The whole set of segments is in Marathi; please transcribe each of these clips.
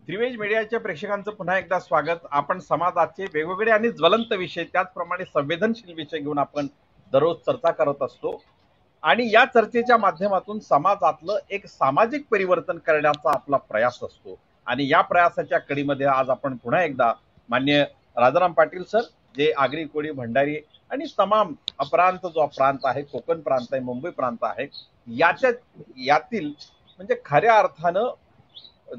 त्रिवेज मीडियाच्या प्रेक्षकांचं पुन्हा एकदा स्वागत. आपण समाजाचे वेगवेगळे आणि ज्वलंत विषय त्याचप्रमाणे संवेदनशील विषय घेऊन आपण दररोज चर्चा करत असतो आणि या चर्चेच्या माध्यमातून समाजातलं एक सामाजिक परिवर्तन करण्याचा आपला प्रयास असतो. आणि या प्रयासाच्या कडीमध्ये आज आपण पुन्हा एकदा मान्य राजाराम पाटील सर, जे आगरी कोळी भंडारी आणि तमाम अपरांत जो प्रांत आहे, कोकण प्रांत आहे, मुंबई प्रांत आहे, यातील म्हणजे खऱ्या अर्थानं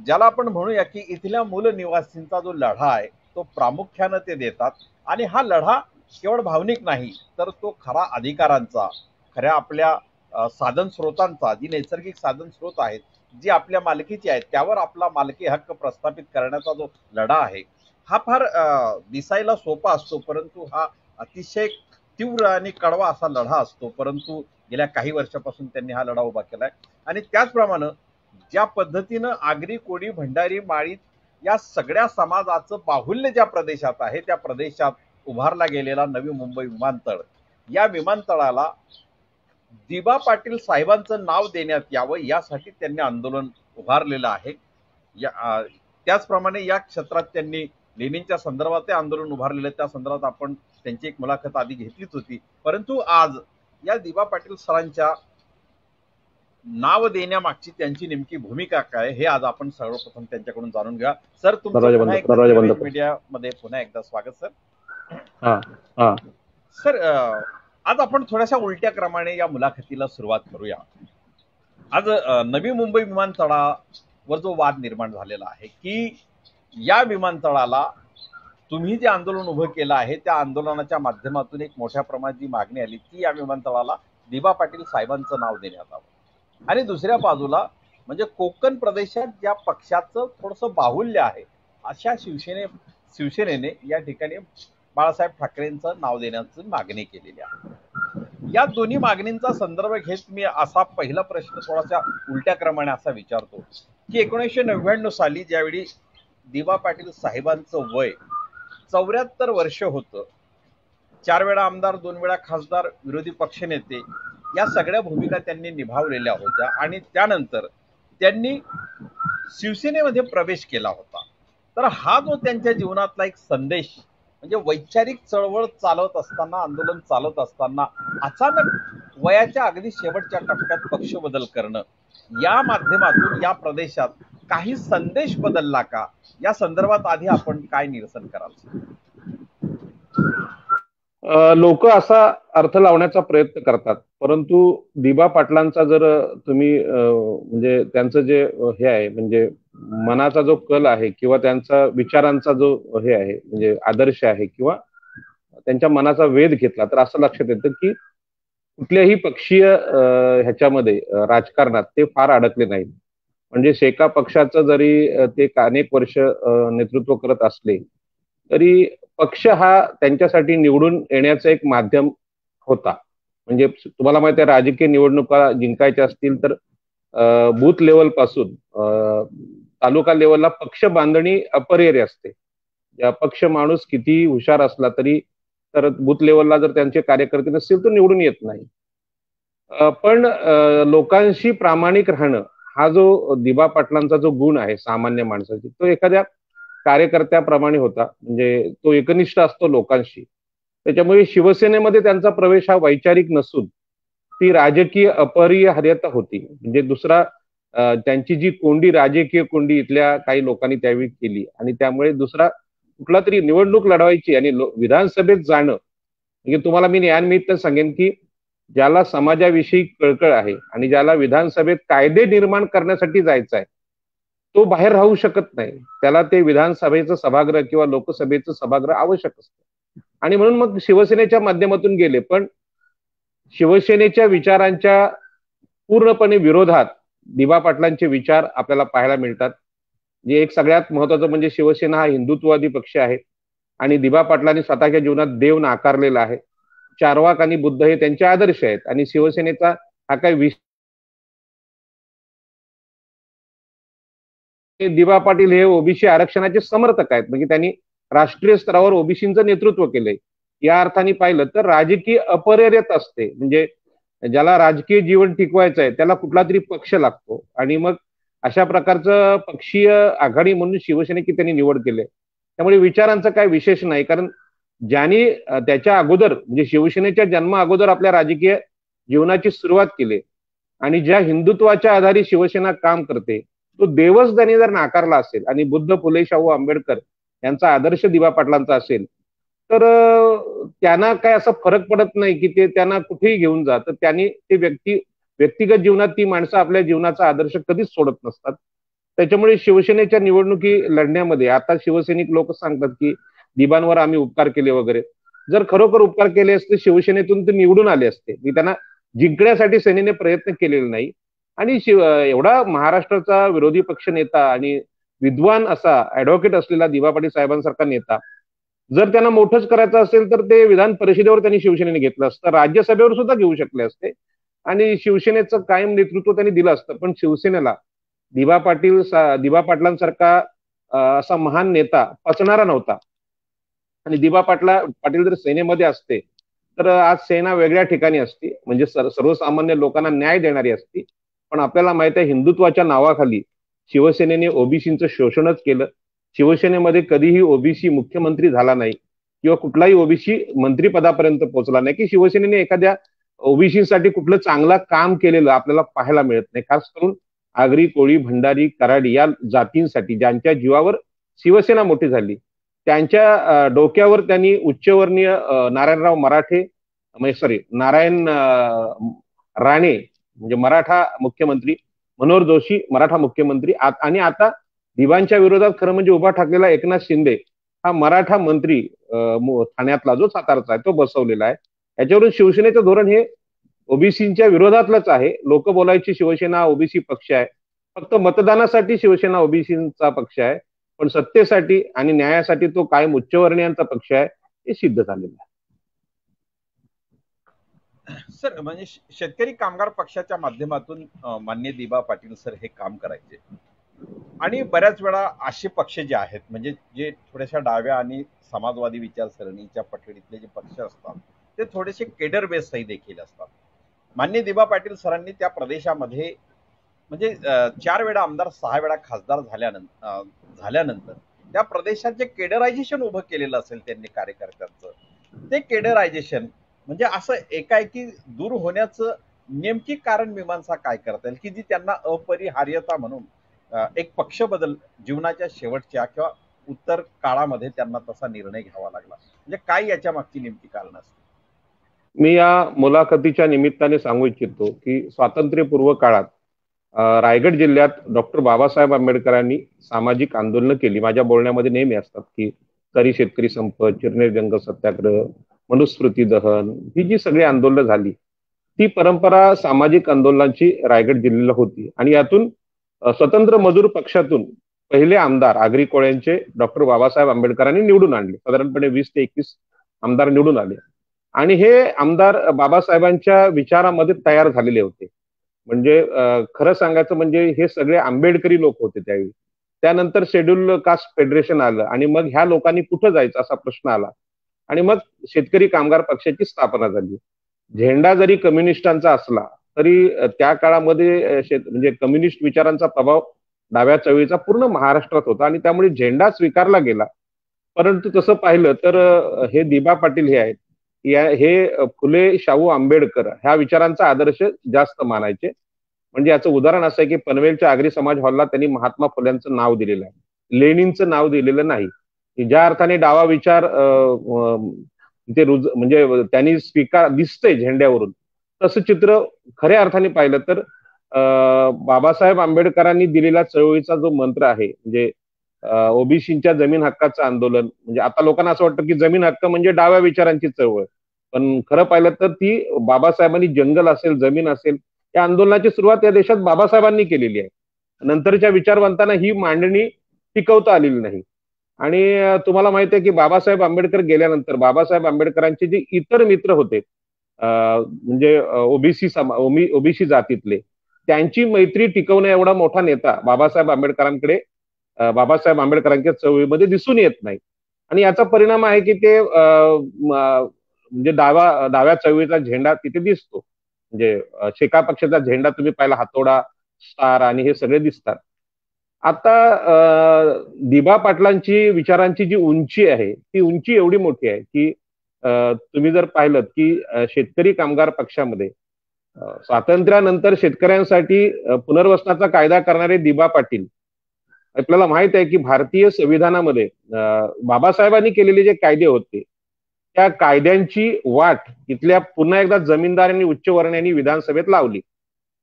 ज्याला आपण म्हणूया की इथल्या मूल निवासींचा जो लढा आहे तो प्रामुख्यानं ते देतात. आणि हा लढा केवळ भावनिक नाही, तर तो खरा अधिकारांचा, खऱ्या आपल्या साधन स्रोतांचा, जी नैसर्गिक साधन स्रोत आहेत, जी आपल्या मालकीची आहेत, त्यावर आपला मालकी हक्क प्रस्थापित करण्याचा जो लढा आहे, हा फार दिसायला सोपा असतो, परंतु हा अतिशय तीव्र आणि कडवा असा लढा असतो. परंतु गेल्या काही वर्षापासून त्यांनी हा लढा उभा केलाय. आणि त्याचप्रमाणे ज्या पद्धतीनं आगरी कोळी भंडारी माळी या सगळ्या समाजाचं बाहुल्य ज्या प्रदेशात आहे, त्या प्रदेशात उभारला गेलेला नवी मुंबई विमानतळ, या विमानतळाला दिबा पाटील साहेबांचं नाव देण्यात यावं यासाठी त्यांनी आंदोलन उभारलेलं आहे. त्याचप्रमाणे या क्षेत्रात त्यांनी लेनिनच्या संदर्भात आंदोलन उभारलेलं, त्या संदर्भात आपण त्यांची एक मुलाखत आधी घेतलीच होती. परंतु आज या दिबा पाटील सरांच्या नाव देण्यामागची त्यांची नेमकी भूमिका काय, हे आज आपण सर्वप्रथम त्यांच्याकडून जाणून घ्या. सर, तुमचं पुन्हा एकदा मीडियामध्ये पुन्हा एकदा स्वागत सर. सर, आज आपण थोड्याशा उलट्या क्रमाने या मुलाखतीला सुरुवात करूया. आज नवी मुंबई विमानतळावर जो वाद निर्माण झालेला आहे की या विमानतळाला तुम्ही जे आंदोलन उभं केलं आहे, त्या आंदोलनाच्या माध्यमातून एक मोठ्या प्रमाणात जी मागणी आली की या विमानतळाला दिबा पाटील साहेबांचं नाव देण्यात आलं. आणि दुसऱ्या बाजूला म्हणजे कोकण प्रदेशात ज्या पक्षाचं थोडंसं बाहुल्य आहे, अशा शिवसेनेने या ठिकाणी बाळासाहेब ठाकरेंचं नाव देण्याची मागणी केलेली आहे. या दोन्ही मागणींचा संदर्भ घेत मी असा पहिला प्रश्न थोडासा उलट्या क्रमाने असा विचारतो की 1999 साली ज्यावेळी दिबा पाटील साहेबांचं वय 74 वर्ष होतं, 4 वेळा आमदार, 2 वेळा खासदार, विरोधी पक्षनेते, या सगळ्या भूमिका त्यांनी निभावलेल्या होत्या आणि त्यानंतर त्यांनी शिवसेनेमध्ये प्रवेश केला होता. तर हा जो त्यांच्या जीवनातला एक संदेश म्हणजे वैचारिक चळवळ चालवत असताना, आंदोलन चालवत असताना अचानक वयाच्या अगदी शेवटच्या टप्प्यात पक्ष बदल करणं, या माध्यमातून या प्रदेशात काही संदेश बदलला का, या संदर्भात आधी आपण काय निरसन कराल? लोक असा अर्थ लावण्याचा प्रयत्न करतात, परंतु दिबा पाटलांचा जर तुम्ही म्हणजे त्यांचं जे हे आहे, म्हणजे मनाचा जो कल आहे किंवा त्यांचा विचारांचा जो हे आहे, म्हणजे आदर्श आहे किंवा त्यांच्या मनाचा वेध घेतला तर असं लक्षात येतं की कुठल्याही पक्षीय ह्याच्यामध्ये राजकारणात ते फार अडकले नाहीत. म्हणजे शेका पक्षाचं जरी ते अनेक वर्ष नेतृत्व करत असले तरी पक्ष हा त्यांच्यासाठी निवडून येण्याचं एक माध्यम होता. म्हणजे तुम्हाला माहिती आहे, राजकीय निवडणुका जिंकायच्या असतील तर बूथ लेवल पासून तालुका लेवलला पक्ष बांधणी अपरिहार्य असते. पक्ष माणूस किती हुशार असला तरी तर बूथ लेवलला जर त्यांचे कार्यकर्ते नसतील तर निवडून येत नाही. पण लोकांशी प्रामाणिक राहणं हा जो दिबा पाटलांचा जो गुण आहे सामान्य माणसाची, तो एखाद्या कार्यकर्त्याप्रमाणे होता. म्हणजे तो एकनिष्ठ असतो लोकांशी. त्याच्यामुळे शिवसेनेमध्ये त्यांचा प्रवेश हा वैचारिक नसून ती राजकीय अपरिहार्यता होती. म्हणजे दुसरा त्यांची जी कोंडी, राजकीय कोंडी इथल्या काही लोकांनी त्यावेळी केली आणि त्यामुळे दुसरा कुठला तरी निवडणूक लढवायची आणि विधानसभेत जाणं, म्हणजे तुम्हाला मी न्यायानिमित्त सांगेन की ज्याला समाजाविषयी कळकळ आहे आणि ज्याला विधानसभेत कायदे निर्माण करण्यासाठी जायचं आहे, तो बाहेर राहू शकत नाही. त्याला ते विधानसभेचं सभागृह किंवा लोकसभेचं सभागृह आवश्यक असतं. आणि म्हणून मग शिवसेनेच्या माध्यमातून गेले. पण शिवसेनेच्या विचारांच्या पूर्णपणे विरोधात दिबा पाटलांचे विचार आपल्याला पाहायला मिळतात. जे एक सगळ्यात महत्वाचं म्हणजे शिवसेना हा हिंदुत्ववादी पक्ष आहे आणि दिबा पाटलांनी स्वतःच्या जीवनात देव नाकारलेला आहे. चार्वाक आणि बुद्ध हे त्यांचे आदर्श आहेत आणि शिवसेनेचा हा काही दिबा पाटील हे ओबीसी आरक्षणाचे समर्थक आहेत. म्हणजे त्यांनी राष्ट्रीय स्तरावर ओबीसीचं नेतृत्व केलंय. या अर्थाने पाहिलं तर राजकीय अपरिहार्यता असते. म्हणजे ज्याला राजकीय जीवन टिकवायचं आहे त्याला कुठला तरी पक्ष लागतो आणि मग अशा प्रकारचं पक्षीय आघाडी म्हणून शिवसेनेची त्यांनी निवड केली. त्यामुळे विचारांचं काय विशेष नाही, कारण ज्यांनी त्याच्या अगोदर म्हणजे शिवसेनेच्या जन्मा अगोदर आपल्या राजकीय जीवनाची सुरुवात केली आणि ज्या हिंदुत्वाच्या आधारे शिवसेना काम करते, तो देवच त्यांनी जर नाकारला असेल आणि बुद्ध, फुले, शाहू आंबेडकर यांचा आदर्श दिबा पाटलांचा असेल, तर त्यांना काय असा फरक पडत नाही की ते त्यांना कुठेही घेऊन जा. तर त्यांनी ते व्यक्तिगत जीवनात ती माणसं आपल्या जीवनाचा आदर्श कधीच सोडत नसतात. त्याच्यामुळे शिवसेनेच्या निवडणुकी लढण्यामध्ये आता शिवसैनिक लोक सांगतात की दिबांवर आम्ही उपकार केले वगैरे. जर खरोखर उपकार केले असते शिवसेनेतून ते निवडून आले असते. मी त्यांना जिंकण्यासाठी सेनेने प्रयत्न केलेले नाही. आणि एवढा महाराष्ट्राचा विरोधी पक्ष नेता आणि विद्वान असा ऍडव्होकेट असलेला दिबा पाटील साहेबांसारखा नेता जर त्यांना मोठंच करायचं असेल तर ते विधान परिषदेवर त्यांनी शिवसेनेने घेतलं असतं, राज्यसभेवर सुद्धा घेऊ शकले असते आणि शिवसेनेचं कायम नेतृत्व त्यांनी दिलं असतं. पण शिवसेनेला दिबा पाटलांसारखा असा महान नेता पचणारा नव्हता. आणि पाटील जर सेनेमध्ये असते तर आज सेना वेगळ्या ठिकाणी असती, म्हणजे सर्वसामान्य लोकांना न्याय देणारी असती. पण आपल्याला माहित आहे हिंदुत्वाच्या नावाखाली शिवसेनेने ओबीसीचं शोषणच केलं. शिवसेनेमध्ये कधीही ओबीसी मुख्यमंत्री झाला नाही किंवा कुठलाही ओबीसी मंत्रिपदापर्यंत पोहोचला नाही की शिवसेनेने एखाद्या ओबीसीसाठी कुठलं चांगलं काम केलेलं आपल्याला पाहायला मिळत नाही. खास करून आगरी, कोळी, भंडारी, कराडी या जातींसाठी ज्यांच्या जीवावर शिवसेना मोठी झाली, त्यांच्या डोक्यावर त्यांनी उच्चवर्णीय नारायणराव मराठे म्हणजे नारायण राणे म्हणजे मराठा मुख्यमंत्री, मनोहर जोशी मराठा मुख्यमंत्री आणि आता दिबांच्या विरोधात खरं म्हणजे उभा ठाकलेला एकनाथ शिंदे हा मराठा मंत्री ठाण्यातला जो सातारचा आहे तो बसवलेला आहे. याच्यावरून शिवसेनेचं धोरण हे ओबीसीच्या विरोधातलंच आहे. लोक बोलायची शिवसेना ओबीसी पक्ष आहे, फक्त मतदानासाठी शिवसेना ओबीसीचा पक्ष आहे, पण सत्तेसाठी आणि न्यायासाठी तो कायम उच्चवर्णीयांचा पक्ष आहे, हे सिद्ध झालेलं आहे. सर म्हणजे शेतकरी कामगार पक्षाच्या माध्यमातून मान्य दिबा पाटील सर हे काम करायचे आणि बऱ्याच वेळा असे पक्ष जे आहेत म्हणजे जे थोड्याशा डाव्या आणि समाजवादी विचारसरणीच्या पठडीतले जे पक्ष असतात ते थोडेसे केडर बेसही देखील असतात. मान्य दिबा पाटील सरांनी त्या प्रदेशामध्ये म्हणजे 4 वेळा आमदार 6 वेळा खासदार झाल्यानंतर त्या प्रदेशात जे केडरायझेशन उभं केलेलं असेल त्यांनी कार्यकर्त्यांचं, ते केडरायझेशन म्हणजे असं एकाएकी दूर होण्याचं नेमकी कारण मीमांसा काय करता येईल की जी त्यांना अपरिहार्यता म्हणून एक पक्ष बदल जीवनाच्या शेवटच्या किंवा उत्तर काळामध्ये त्यांना तसा निर्णय घ्यावा लागला, म्हणजे काय याच्या मागची नेमकी कारण असते? मी या मुलाखतीच्या निमित्ताने सांगू इच्छितो की स्वातंत्र्यपूर्व काळात रायगड जिल्ह्यात डॉक्टर बाबासाहेब आंबेडकरांनी सामाजिक आंदोलनं केली. माझ्या बोलण्यामध्ये नेहमी असतात की तरी शेतकरी संप, चिरनेर जंगल सत्याग्रह, मनुस्मृती दहन, ही जी सगळी आंदोलनं झाली ती परंपरा सामाजिक आंदोलनाची रायगड जिल्ह्याला होती. आणि यातून स्वतंत्र मजूर पक्षातून पहिले आमदार आगरी कोळ्यांचे डॉक्टर बाबासाहेब आंबेडकरांनी निवडून आणले. साधारणपणे 20 ते 21 आमदार निवडून आले आणि हे आमदार बाबासाहेबांच्या विचारामध्ये तयार झालेले होते. म्हणजे खरं सांगायचं म्हणजे हे सगळे आंबेडकरी लोक होते त्यावेळी. त्यानंतर शेड्यूल कास्ट फेडरेशन आलं आणि मग ह्या लोकांनी कुठं जायचं असा प्रश्न आला आणि मग शेतकरी कामगार पक्षाची स्थापना झाली. झेंडा जरी कम्युनिस्टांचा असला तरी त्या काळामध्ये म्हणजे कम्युनिस्ट विचारांचा प्रभाव डाव्या चळवळीचा पूर्ण महाराष्ट्रात होता आणि त्यामुळे झेंडा स्वीकारला गेला. परंतु तसं पाहिलं तर हे दिबा पाटील हे आहेत, हे फुले शाहू आंबेडकर ह्या विचारांचा आदर्श जास्त मानायचे. म्हणजे याचं उदाहरण असं आहे की पनवेलच्या आगरी समाज हॉलला त्यांनी महात्मा फुल्यांचं नाव दिलेलं आहे, लेनिनचं नाव दिलेलं नाही. ज्या अर्थाने डावा विचार ते म्हणजे त्यांनी स्वीकार दिसतंय झेंड्यावरून, तसं चित्र खऱ्या अर्थाने पाहिलं तर बाबासाहेब आंबेडकरांनी दिलेला चळवळीचा जो मंत्र आहे म्हणजे ओबीसीच्या जमीन हक्काचं आंदोलन, म्हणजे आता लोकांना असं वाटतं की जमीन हक्क म्हणजे डाव्या विचारांची चळवळ, पण खरं पाहिलं तर ती बाबासाहेबांनी जंगल असेल, जमीन असेल, या आंदोलनाची सुरुवात या देशात बाबासाहेबांनी केलेली आहे. नंतरच्या विचारवंतांना ही मांडणी टिकवता आलेली नाही. आणि तुम्हाला माहिती आहे की बाबासाहेब आंबेडकर गेल्यानंतर बाबासाहेब आंबेडकरांचे जे इतर मित्र होते म्हणजे ओबीसी जातीतले, त्यांची मैत्री टिकवण्या एवढा मोठा नेता बाबासाहेब आंबेडकरांच्या चळवळीमध्ये दिसून येत नाही. आणि याचा परिणाम आहे की ते म्हणजे डाव्या चळवळीचा झेंडा तिथे दिसतो. म्हणजे शेका पक्षाचा झेंडा तुम्ही पाहिला, हातोडा, स्टार आणि हे सगळे दिसतात. आता दिबा पाटलांची विचारांची जी उंची आहे ती उंची एवढी मोठी आहे की तुम्ही जर पाहिलं की शेतकरी कामगार पक्षामध्ये स्वातंत्र्यानंतर शेतकऱ्यांसाठी पुनर्वसनाचा कायदा करणारे दिबा पाटील, आपल्याला माहित आहे की भारतीय संविधानामध्ये बाबासाहेबांनी केलेले जे कायदे होते त्या कायद्यांची वाट इथल्या पुन्हा एकदा जमीनदार आणि उच्चवर्णीयांनी विधानसभेत लावली.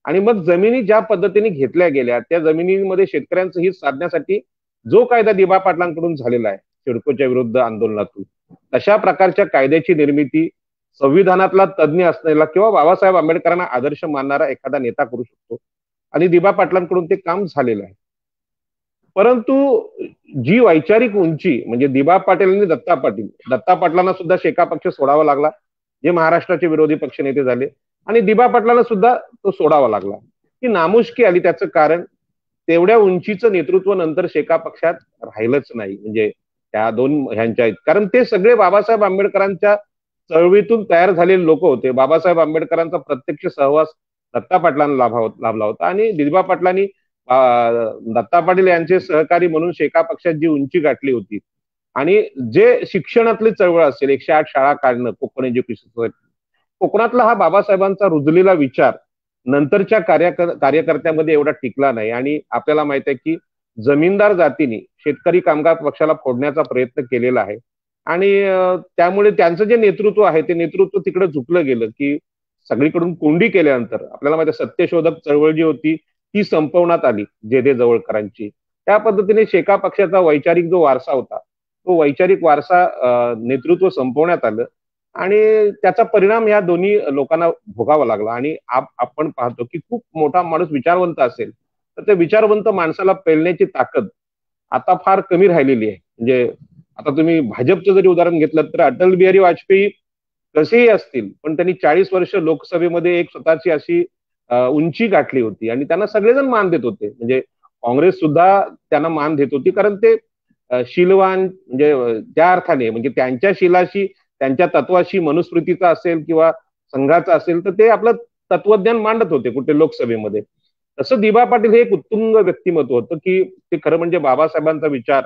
आणि मग जमिनी ज्या पद्धतीने घेतल्या गेल्या त्या जमिनीमध्ये शेतकऱ्यांचं हित साधण्यासाठी जो कायदा दिबा पाटलांकडून झालेला आहे सिडकोच्या विरुद्ध आंदोलनातून, तशा प्रकारच्या कायद्याची निर्मिती संविधानातला तज्ज्ञ असलेला किंवा बाबासाहेब आंबेडकरांना आदर्श मानणारा एखादा नेता करू शकतो. आणि दिबा पाटलांकडून ते काम झालेलं आहे. परंतु जी वैचारिक उंची म्हणजे दिबा पाटील आणि दत्ता पाटलांना सुद्धा शेका पक्ष सोडावा लागला, जे महाराष्ट्राचे विरोधी पक्षनेते झाले, आणि दिबा पाटलांना सुद्धा तो सोडावा लागला. ती नामुष्की आली. त्याचं कारण तेवढ्या उंचीचं नेतृत्व नंतर शेका पक्षात राहिलंच नाही, म्हणजे त्या दोन ह्यांच्या, कारण ते सगळे बाबासाहेब आंबेडकरांच्या चळवळीतून तयार झालेले लोक होते. बाबासाहेब आंबेडकरांचा प्रत्यक्ष सहवास दत्ता पाटलांना लाभला होता आणि दिबा पाटलांनी दत्ता पाटील यांचे सहकारी म्हणून शेका पक्षात जी उंची गाठली होती आणि जे शिक्षणातली चळवळ असेल 108 शाळा काढणं, कोकण एज्युकेशन सोसायटी, कोकणातला हा बाबासाहेबांचा रुजलेला विचार नंतरच्या कार्यकर्त्यामध्ये एवढा टिकला नाही. आणि आपल्याला माहित आहे की जमीनदार जातीने शेतकरी कामगार पक्षाला फोडण्याचा प्रयत्न केलेला आहे आणि त्यामुळे त्यांचं जे नेतृत्व आहे ते नेतृत्व तिकडे झुकलं गेलं की सगळीकडून कोंडी केल्यानंतर आपल्याला माहिती आहे सत्यशोधक चळवळ जी होती ती संपवण्यात आली जेधे जवळकरांची. त्या पद्धतीने शेका पक्षाचा वैचारिक जो वारसा होता तो वैचारिक वारसा नेतृत्व संपवण्यात आलं आणि त्याचा परिणाम या दोन्ही लोकांना भोगावा लागला. आणि आपण पाहतो की खूप मोठा माणूस विचारवंत असेल तर त्या विचारवंत माणसाला पेलण्याची ताकद आता फार कमी राहिलेली आहे. म्हणजे आता तुम्ही भाजपचं जरी उदाहरण घेतलं तर अटल बिहारी वाजपेयी कसेही असतील पण त्यांनी 40 वर्ष लोकसभेमध्ये एक स्वतःची अशी उंची गाठली होती आणि त्यांना सगळेजण मान देत होते. म्हणजे काँग्रेस सुद्धा त्यांना मान देत होती कारण ते शीलवान, म्हणजे त्या अर्थाने म्हणजे त्यांच्या शीलाशी त्यांच्या तत्वाशी मनुस्मृतीचा असेल किंवा संघाचा असेल तर ते आपलं तत्वज्ञान मांडत होते कुठे लोकसभेमध्ये. तसं दिबा पाटील हे एक उत्तुंग व्यक्तिमत्व होतं की ते खरं म्हणजे बाबासाहेबांचा विचार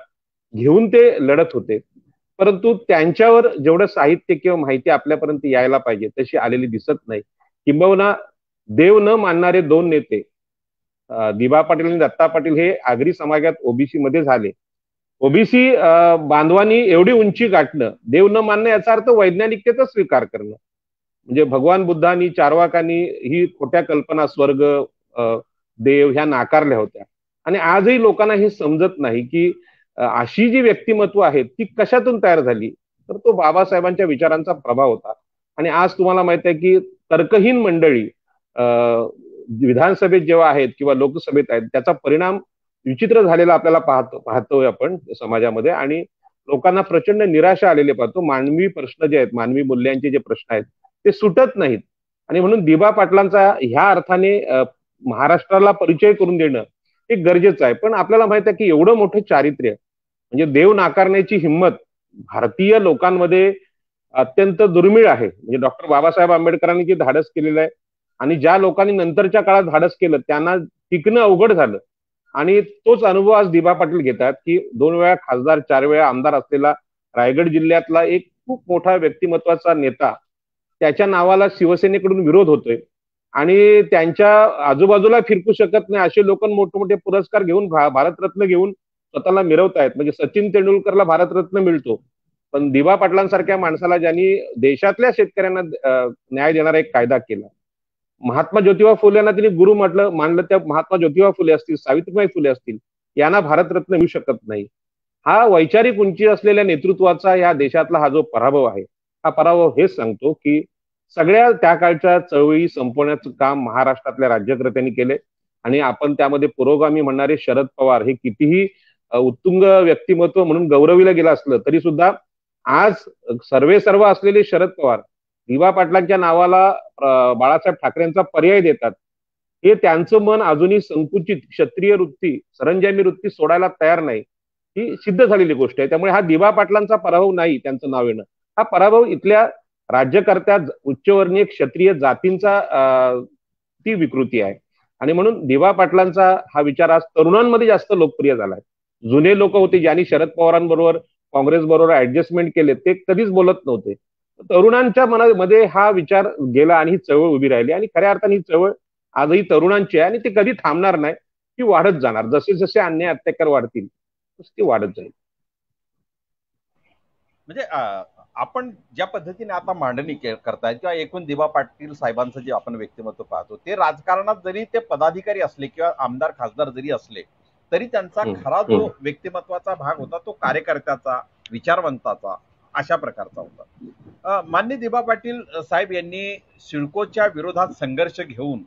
घेऊन ते लढत होते. परंतु त्यांच्यावर जेवढं साहित्य किंवा माहिती आपल्यापर्यंत यायला पाहिजे तशी आलेली दिसत नाही. किंबहुना देव न मानणारे दोन नेते दिबा पाटील आणि दत्ता पाटील हे आगरी समाजात ओबीसी मध्ये झाले. ओबीसी बांधवांनी एवढी उंची गाठणं, देव न मानणं याचा अर्थ वैज्ञानिकतेचा स्वीकार करणं. म्हणजे भगवान बुद्धांनी चार्वाकांनी ही खोट्या कल्पना स्वर्ग देव ह्या नाकारल्या होत्या आणि आजही लोकांना हे समजत नाही की अशी जी व्यक्तिमत्व आहेत ती कशातून तयार झाली, तर तो बाबासाहेबांच्या विचारांचा प्रभाव होता. आणि आज तुम्हाला माहित आहे की तर्कहीन मंडळी विधानसभेत जेव्हा आहेत किंवा लोकसभेत आहेत त्याचा परिणाम विचित्र झालेला आपल्याला पाहतोय आपण समाजामध्ये आणि लोकांना प्रचंड निराशा आलेली पाहतो. मानवी प्रश्न जे आहेत, मानवी मूल्यांचे जे प्रश्न आहेत ते सुटत नाहीत आणि म्हणून दिबा पाटलांचा ह्या अर्थाने महाराष्ट्राला परिचय करून देणं हे गरजेचं आहे. पण आपल्याला माहित आहे की एवढं मोठं चारित्र्य म्हणजे देव नाकारण्याची हिंमत भारतीय लोकांमध्ये अत्यंत दुर्मिळ आहे. म्हणजे डॉक्टर बाबासाहेब आंबेडकरांनी जे धाडस केलेलं आहे आणि ज्या लोकांनी नंतरच्या काळात धाडस केलं त्यांना टिकणं अवघड झालं आणि तोच अनुभव आज दिबा पाटील घेतात की 2 वेळा खासदार 4 वेळा आमदार असलेला रायगड जिल्ह्यातला एक खूप मोठा व्यक्तिमत्वाचा नेता, त्याच्या नावाला शिवसेनेकडून विरोध होतोय आणि त्यांच्या आजूबाजूला फिरकू शकत नाही असे लोक मोठमोठे पुरस्कार घेऊन भारतरत्न घेऊन स्वतःला मिरवतायत. म्हणजे सचिन तेंडुलकरला भारतरत्न मिळतो पण दिबा पाटलांसारख्या माणसाला ज्यांनी देशातल्या शेतकऱ्यांना न्याय देणारा एक कायदा केला, महात्मा ज्योतिबा फुलेंना त्यांनी गुरु मानलं, त्या महात्मा ज्योतिबा फुले असतील, सावित्रीबाई फुले असतील, यांना भारतरत्न मिळू शकत नाही. हा वैचारिक उंची असलेल्या नेतृत्वाचा या देशातला हा जो पराभव आहे, हा पराभव हेच सांगतो की सगळ्या त्या काळच्या चळवळी संपवण्याचं काम महाराष्ट्रातल्या राज्यकर्त्यांनी केले आणि आपण त्यामध्ये पुरोगामी म्हणणारे शरद पवार हे कितीही उत्तुंग व्यक्तिमत्व म्हणून गौरविलं गेलं असलं तरी सुद्धा आज सर्व असलेले शरद पवार दिबा पाटलांच्या नावाला बाळासाहेब ठाकरेंचा पर्याय देतात. हे त्यांचं मन अजूनही संकुचित क्षत्रिय वृत्ती, सरंजामी वृत्ती सोडायला तयार नाही, ही सिद्ध झालेली गोष्ट आहे. त्यामुळे हा दिबा पाटलांचा पराभव नाही त्यांचं नाव येणं, हा पराभव इथल्या राज्यकर्त्या उच्चवर्णीय क्षत्रिय जातींचा ती विकृती आहे. आणि म्हणून दिवा पाटलांचा हा विचार आज तरुणांमध्ये जास्त लोकप्रिय झालाय. जुने लोक होते ज्यांनी शरद पवारांबरोबर काँग्रेस बरोबर ऍडजस्टमेंट केले ते कधीच बोलत नव्हते. तरुणांच्या मनामध्ये हा विचार गेला आणि ही चळवळ उभी राहिली आणि खऱ्या अर्थाने ही चळवळ आजही तरुणांची आहे आणि ती कधी थांबणार नाही. ती वाढत जाणार. जसे जसे अन्याय अत्याचार वाढतील तशी ती वाढत जाईल. म्हणजे आपण ज्या पद्धतीने आता मांडणी करतायत किंवा एकूण दिबा पाटील साहेबांचं जे आपण व्यक्तिमत्व पाहतो ते राजकारणात जरी ते पदाधिकारी असले किंवा आमदार खासदार जरी असले तरी त्यांचा खरा जो व्यक्तिमत्वाचा भाग होता तो कार्यकर्त्याचा, विचारवंताचा, अशा प्रकारचा होता. माननीय दिबा पाटील साहेब यांनी सिडकोच्या विरोधात संघर्ष घेऊन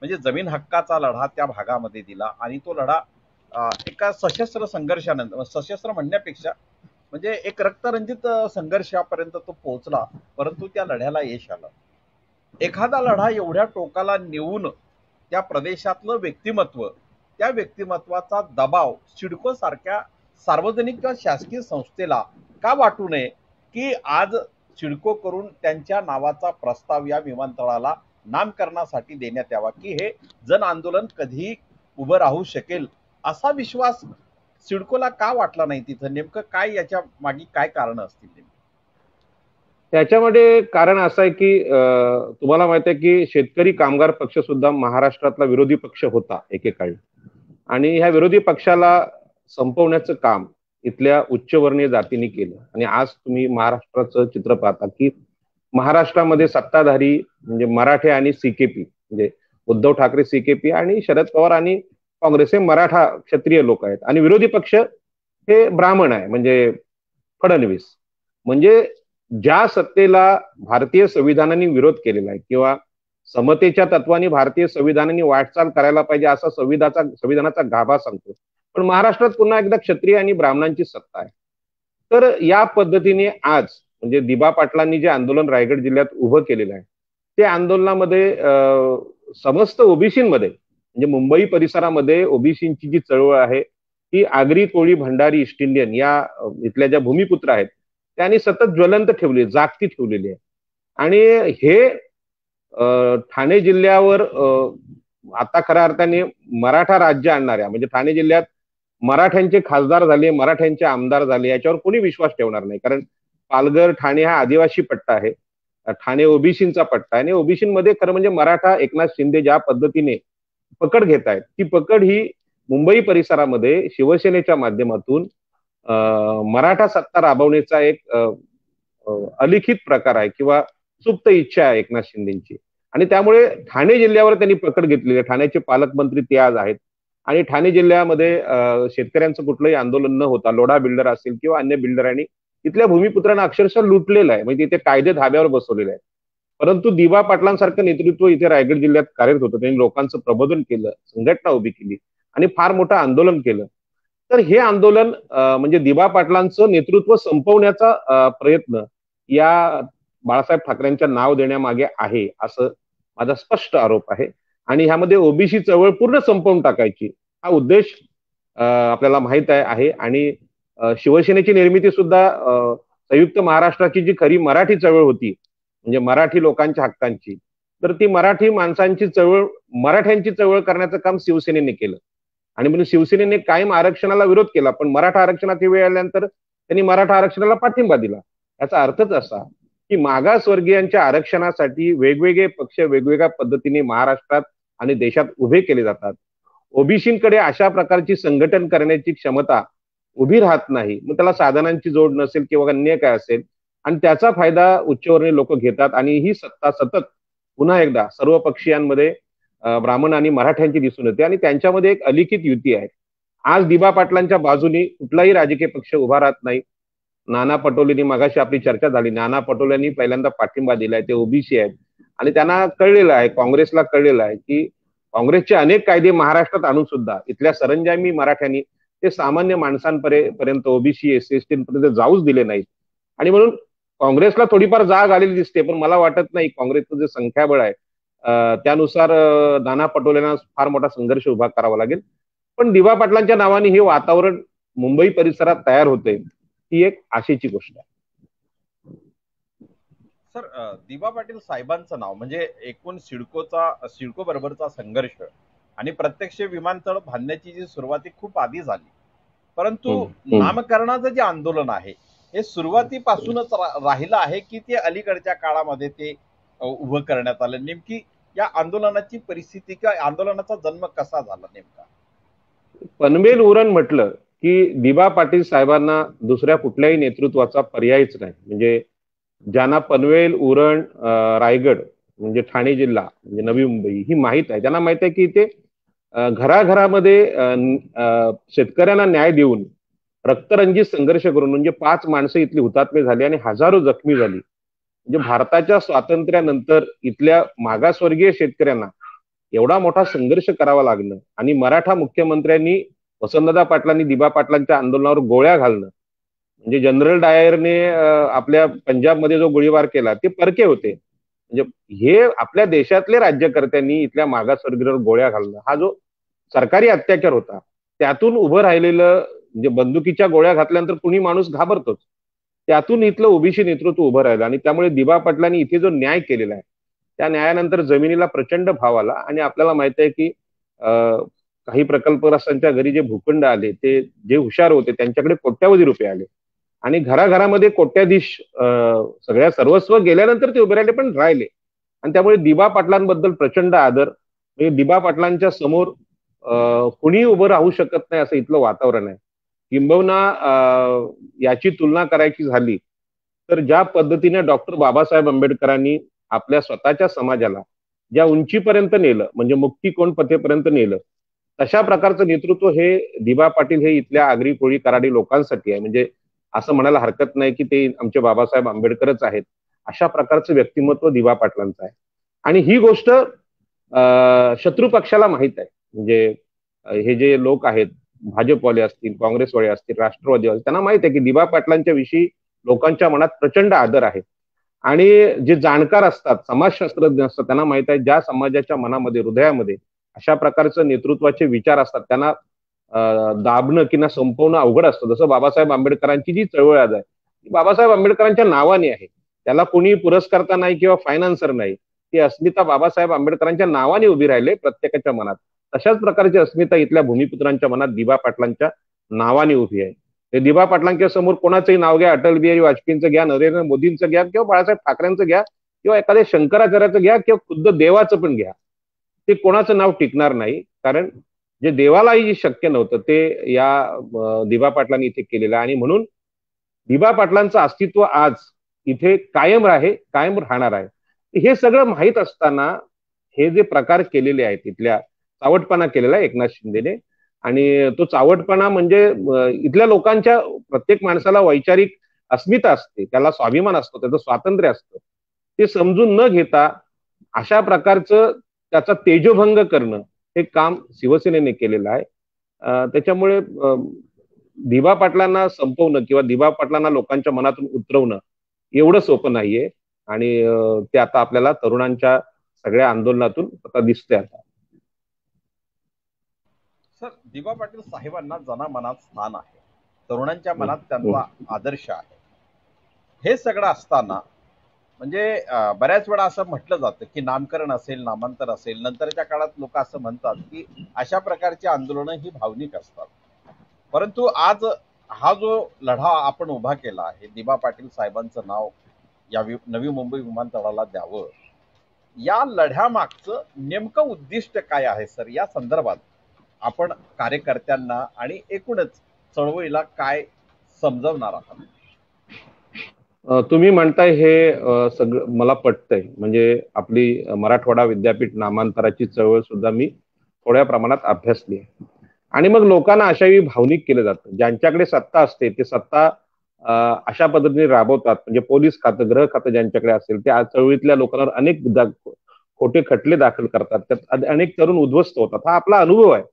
म्हणजे जमीन हक्काचा लढा त्या भागामध्ये दिला आणि तो लढा एका सशस्त्र संघर्षानंतर, सशस्त्र म्हणण्यापेक्षा म्हणजे एक रक्तरंजित संघर्षापर्यंत तो पोहोचला, परंतु त्या लढ्याला यश आलं. एखादा लढा एवढ्या टोकाला नेऊन त्या प्रदेशातलं व्यक्तिमत्व, त्या व्यक्तिमत्वाचा दबाव सिडको सारख्या सार्वजनिक किंवा शासकीय संस्थेला का वाटू नये की आज सिडको करून त्यांच्या नावाचा प्रस्ताव या विमानतळाला नामकरणासाठी देण्यात यावा, की हे जन आंदोलन कधी उभं राहू शकेल असा विश्वास सिडकोला का वाटला नाही? तिथं नेमकं काय याच्या मागे काय कारण असतील? त्याच्यामध्ये कारण असं आहे की तुम्हाला माहित आहे की शेतकरी कामगार पक्ष सुद्धा महाराष्ट्रातला विरोधी पक्ष होता एकेकाळी आणि ह्या विरोधी पक्षाला संपवण्याचं काम इथल्या उच्चवर्णीय जातींनी केलं. आणि आज तुम्ही महाराष्ट्राचं चित्र पाहता की महाराष्ट्रामध्ये सत्ताधारी म्हणजे मराठे आणि सीकेपी म्हणजे उद्धव ठाकरे सीकेपी आणि शरद पवार आणि काँग्रेस हे मराठा क्षत्रिय लोक आहेत आणि विरोधी पक्ष हे ब्राह्मण आहे म्हणजे फडणवीस. म्हणजे ज्या सत्तेला भारतीय संविधानाने विरोध केलेला आहे किंवा समतेच्या तत्वाने भारतीय संविधानाने वाटचाल करायला पाहिजे असा संविधानाचा गाभा सांगतो, पण महाराष्ट्रात पुन्हा एकदा क्षत्रिय आणि ब्राह्मणांची सत्ता आहे. तर या पद्धतीने आज म्हणजे दिबा पाटलांनी जे आंदोलन रायगड जिल्ह्यात उभं केलेलं आहे ते आंदोलनामध्ये समस्त ओबीसीमध्ये म्हणजे मुंबई परिसरामध्ये ओबीसींची जी चळवळ आहे ती आगरी, कोळी, भंडारी, ईस्ट इंडियन या इथल्या ज्या भूमिपुत्र आहेत त्यांनी सतत ज्वलंत ठेवली, जागती ठेवलेली आहे. आणि हे ठाणे जिल्ह्यावर आता खऱ्या अर्थाने मराठा राज्य आणणाऱ्या म्हणजे ठाणे जिल्ह्यात मराठ्यांचे खासदार झाले, मराठ्यांचे आमदार झाले याच्यावर कोणी विश्वास ठेवणार नाही. कारण पालघर, ठाणे हा आदिवासी पट्टा आहे, ठाणे ओबीसींचा पट्टा आहे आणि ओबीसीमध्ये खरं म्हणजे मराठा एकनाथ शिंदे ज्या पद्धतीने पकड घेत आहेत ती पकड ही मुंबई परिसरामध्ये शिवसेनेच्या माध्यमातून मराठा सत्ता राबवण्याचा एक अलिखित प्रकार आहे किंवा सुप्त इच्छा आहे एकनाथ शिंदेची. आणि त्यामुळे ठाणे जिल्ह्यावर त्यांनी पकड घेतलेली आहे. ठाण्याचे पालकमंत्री ते आज आहेत आणि ठाणे जिल्ह्यामध्ये शेतकऱ्यांचं कुठलंही आंदोलन न होता लोढा बिल्डर असेल किंवा अन्य बिल्डरांनी तिथल्या भूमिपुत्रांना अक्षरशः लुटलेलं आहे, म्हणजे तिथे कायदे धाब्यावर बसवलेले आहे. परंतु दिबा पाटलांसारखं नेतृत्व इथे रायगड जिल्ह्यात कार्यरत होतं. त्यांनी लोकांचं प्रबोधन केलं, संघटना उभी केली आणि फार मोठं आंदोलन केलं. तर हे आंदोलन म्हणजे दिबा पाटलांचं नेतृत्व संपवण्याचा प्रयत्न या बाळासाहेब ठाकरेंच्या नाव देण्यामागे आहे असं माझा स्पष्ट आरोप आहे. आणि ह्यामध्ये ओबीसी चळवळ पूर्ण संपवून टाकायची हा उद्देश आपल्याला माहित आहे. आणि शिवसेनेची निर्मिती सुद्धा संयुक्त महाराष्ट्राची जी खरी मराठी चळवळ होती म्हणजे मराठी लोकांच्या हक्कांची, तर ती मराठी माणसांची चळवळ, मराठ्यांची चळवळ करण्याचं काम शिवसेनेने केलं. आणि म्हणून शिवसेनेने कायम आरक्षणाला विरोध केला, पण मराठा आरक्षणाची वेळ आल्यानंतर त्यांनी मराठा आरक्षणाला पाठिंबा दिला. याचा अर्थच असा की मागासवर्गीयांच्या आरक्षणासाठी वेगवेगळे पक्ष वेगवेगळ्या पद्धतीने महाराष्ट्रात आणि देशात उभे केले जातात. ओबीसींकडे अशा प्रकारची संघटन करण्याची क्षमता उभी राहत नाही, मग त्याला साधनांची जोड नसेल किंवा अन्य काय असेल आणि त्याचा फायदा उच्चवर्णीय लोक घेतात आणि ही सत्ता सतत पुन्हा एकदा सर्व पक्षीयांमध्ये ब्राह्मण आणि मराठ्यांची दिसून येते आणि त्यांच्यामध्ये एक अलिखित युती आहे. आज दिबा पाटलांच्या बाजूने कुठलाही राजकीय पक्ष उभा राहत नाही. नाना पटोलेंनी, मगाशी आपली चर्चा झाली, नाना पटोलेंनी पहिल्यांदा पाठिंबा दिलाय, ते ओबीसी आहेत आणि त्यांना कळलेलं आहे, काँग्रेसला कळलेलं आहे की काँग्रेसचे अनेक कायदे महाराष्ट्रात आणून सुद्धा इथल्या सरंजामी मराठ्यांनी ते सामान्य माणसांपर्यंत ओबीसी एससी एसटी पर्यंत जाऊच दिले नाहीत. आणि म्हणून काँग्रेसला थोडीफार जाग आलेली दिसते, पण मला वाटत नाही काँग्रेसचं जे संख्याबळ आहे त्यानुसार नाना पटोलेंना फार मोठा संघर्ष उभा करावा लागेल. पण दिबा पाटलांच्या नावाने हे वातावरण मुंबई परिसरात तयार होते ही एक आशेची गोष्ट आहे. सर, दिबा पाटील साहेबांचं नाव म्हणजे एकूण सिडको बरोबरचा संघर्ष आणि प्रत्यक्ष विमानतळ बांधण्याची जी सुरुवाती खूप आधी झाली, परंतु नामकरणाचं जे आंदोलन आहे हे सुरुवातीपासूनच राहिलं आहे की ते अलीकडच्या काळामध्ये ते उभं करण्यात आलं? नेमकी या आंदोलनाची परिस्थिती किंवा आंदोलनाचा जन्म कसा झाला नेमका? पनवेल उरण म्हटलं की दिबा पाटील साहेबांना दुसऱ्या कुठल्याही नेतृत्वाचा पर्यायच नाही. म्हणजे ज्यांना पनवेल उरण रायगड म्हणजे ठाणे जिल्हा म्हणजे नवी मुंबई ही माहीत आहे, त्यांना माहित आहे की ते घराघरामध्ये शेतकऱ्यांना न्याय देऊन रक्तरंजित संघर्ष करून म्हणजे 5 माणसं इथली हुतात्मे झाली आणि हजारो जखमी झाली. म्हणजे भारताच्या स्वातंत्र्यानंतर इथल्या मागासवर्गीय शेतकऱ्यांना एवढा मोठा संघर्ष करावा लागणं आणि मराठा मुख्यमंत्र्यांनी वसंतदादा पाटलांनी दिबा पाटलांच्या आंदोलनावर गोळ्या घालणं, म्हणजे जनरल डायरने आपल्या पंजाबमध्ये जो गोळीबार केला ते परके होते. म्हणजे हे आपल्या देशातले राज्यकर्त्यांनी इथल्या मागासवर्गीयांवर गोळ्या घालणं हा जो सरकारी अत्याचार होता त्यातून उभं राहिलेलं, म्हणजे बंदुकीच्या गोळ्या घातल्यानंतर कुणी माणूस घाबरतोच, त्यातून इथलं ओबीसी नेतृत्व उभं राहिलं आणि त्यामुळे दिबा पाटलांनी इथे जो न्याय केलेला आहे त्या न्यायानंतर जमिनीला प्रचंड भाव आला. आणि आपल्याला माहित आहे की काही प्रकल्पग्रस्तांच्या घरी जे भूखंड आले ते जे हुशार होते त्यांच्याकडे कोट्यावधी रुपये आले आणि घराघरामध्ये कोट्याधीश सगळ्या सर्वस्व गेल्यानंतर ते उभे राहिले पण राहिले. आणि त्यामुळे दिबा पाटलांबद्दल प्रचंड आदर. म्हणजे दिबा पाटलांच्या समोर कुणी उभं राहू शकत नाही असं इथलं वातावरण आहे. किंबहुना याची तुलना करायची झाली तर ज्या पद्धतीने डॉक्टर बाबासाहेब आंबेडकरांनी आपल्या स्वतःच्या समाजाला ज्या उंचीपर्यंत नेलं म्हणजे मुक्ती कोण पथेपर्यंत नेलं, तशा प्रकारचं नेतृत्व हे दिबा पाटील हे इथल्या आगरी कोळी कराडी लोकांसाठी आहे. म्हणजे असं म्हणायला हरकत नाही की ते आमचे बाबासाहेब आंबेडकरच आहेत. अशा प्रकारचं व्यक्तिमत्व दिबा पाटलांचं आहे. आणि ही गोष्ट शत्रू पक्षाला माहीत आहे. म्हणजे हे जे लोक आहेत भाजपवाले असतील, काँग्रेसवाले असतील, राष्ट्रवादी असतील, त्यांना माहित आहे की दिबा पाटलांच्या विषयी लोकांच्या मनात प्रचंड आदर आहे. आणि जे जाणकार असतात, समाजशास्त्रज्ञ असतात, त्यांना माहित आहे ज्या समाजाच्या मनामध्ये हृदयामध्ये अशा प्रकारचं नेतृत्वाचे विचार असतात त्यांना दाबणं किंवा संपवणं अवघड असतं. जसं बाबासाहेब आंबेडकरांची जी चळवळ आज आहे ती बाबासाहेब आंबेडकरांच्या नावाने आहे. त्याला कोणी पुरस्कर्ता नाही किंवा फायनान्सर नाही, ती अस्मिता बाबासाहेब आंबेडकरांच्या नावाने उभी राहिले प्रत्येकाच्या मनात. तशाच प्रकारची अस्मिता इथल्या भूमिपुत्रांच्या मनात दिबा पाटलांच्या नावाने उभी आहे. हे दिबा पाटलांच्या समोर कोणाचंही नाव घ्या, अटल बिहारी वाजपेयींचं घ्या, नरेंद्र मोदींचं घ्या किंवा बाळासाहेब ठाकरेंचं घ्या किंवा एखाद्या शंकराचार्याचं घ्या किंवा खुद्द देवाचं पण घ्या, ते कोणाचं नाव टिकणार नाही. कारण जे देवालाही शक्य नव्हतं ते या दिबा पाटलांनी इथे केलेलं आहे. आणि म्हणून दिबा पाटलांचं अस्तित्व आज इथे कायम राहणार आहे. हे सगळं माहीत असताना हे जे प्रकार केलेले आहेत इथल्या चावटपणा केलेला आहे एकनाथ शिंदेने. आणि तो चावटपणा म्हणजे इथल्या लोकांच्या प्रत्येक माणसाला वैचारिक अस्मिता असते, त्याला स्वाभिमान असतो, त्याचं स्वातंत्र्य असतं, ते समजून न घेता अशा प्रकारचं त्याचा तेजोभंग करणं हे काम शिवसेनेने केलेलं आहे. त्याच्यामुळे दिबा पाटलांना संपवणं किंवा दिबा पाटलांना लोकांच्या मनातून उतरवणं एवढं सोपं नाहीये. आणि ते आता आपल्याला तरुणांच्या सगळ्या आंदोलनातून आता दिसते. आता सर, दिबा पाटील साहेबांना जनामनात स्थान आहे, तरुणांच्या मनात त्यांचा आदर्श आहे. हे सगळं असताना म्हणजे बऱ्याच वेळा असं म्हटलं जातं की नामकरण असेल, नामांतर असेल, नंतरच्या काळात लोक असं म्हणतात की अशा प्रकारची आंदोलनं ही भावनिक असतात. परंतु आज हा जो लढा आपण उभा केला आहे, दिबा पाटील साहेबांचं नाव या नवी मुंबई विमानतळाला द्यावं, या लढ्यामागचं नेमकं उद्दिष्ट काय आहे सर? या संदर्भात आपण कार्यकर्त्यांना आणि एकूणच चळवळीला काय समजवणार आहात? तुम्ही म्हणताय हे सगळं मला पटतंय. म्हणजे आपली मराठवाडा विद्यापीठ नामांतराची चळवळ सुद्धा मी थोड्या प्रमाणात अभ्यासली आहे. आणि मग लोकांना अशाही भावनिक केलं जातं. ज्यांच्याकडे सत्ता असते ते सत्ता अशा पद्धतीने राबवतात. म्हणजे पोलीस खातं, गृह खातं ज्यांच्याकडे असेल ते आज चळवळीतल्या लोकांवर अनेक खोटे खटले दाखल करतात, त्यात अनेक तरुण उद्ध्वस्त होतात. हा आपला अनुभव आहे.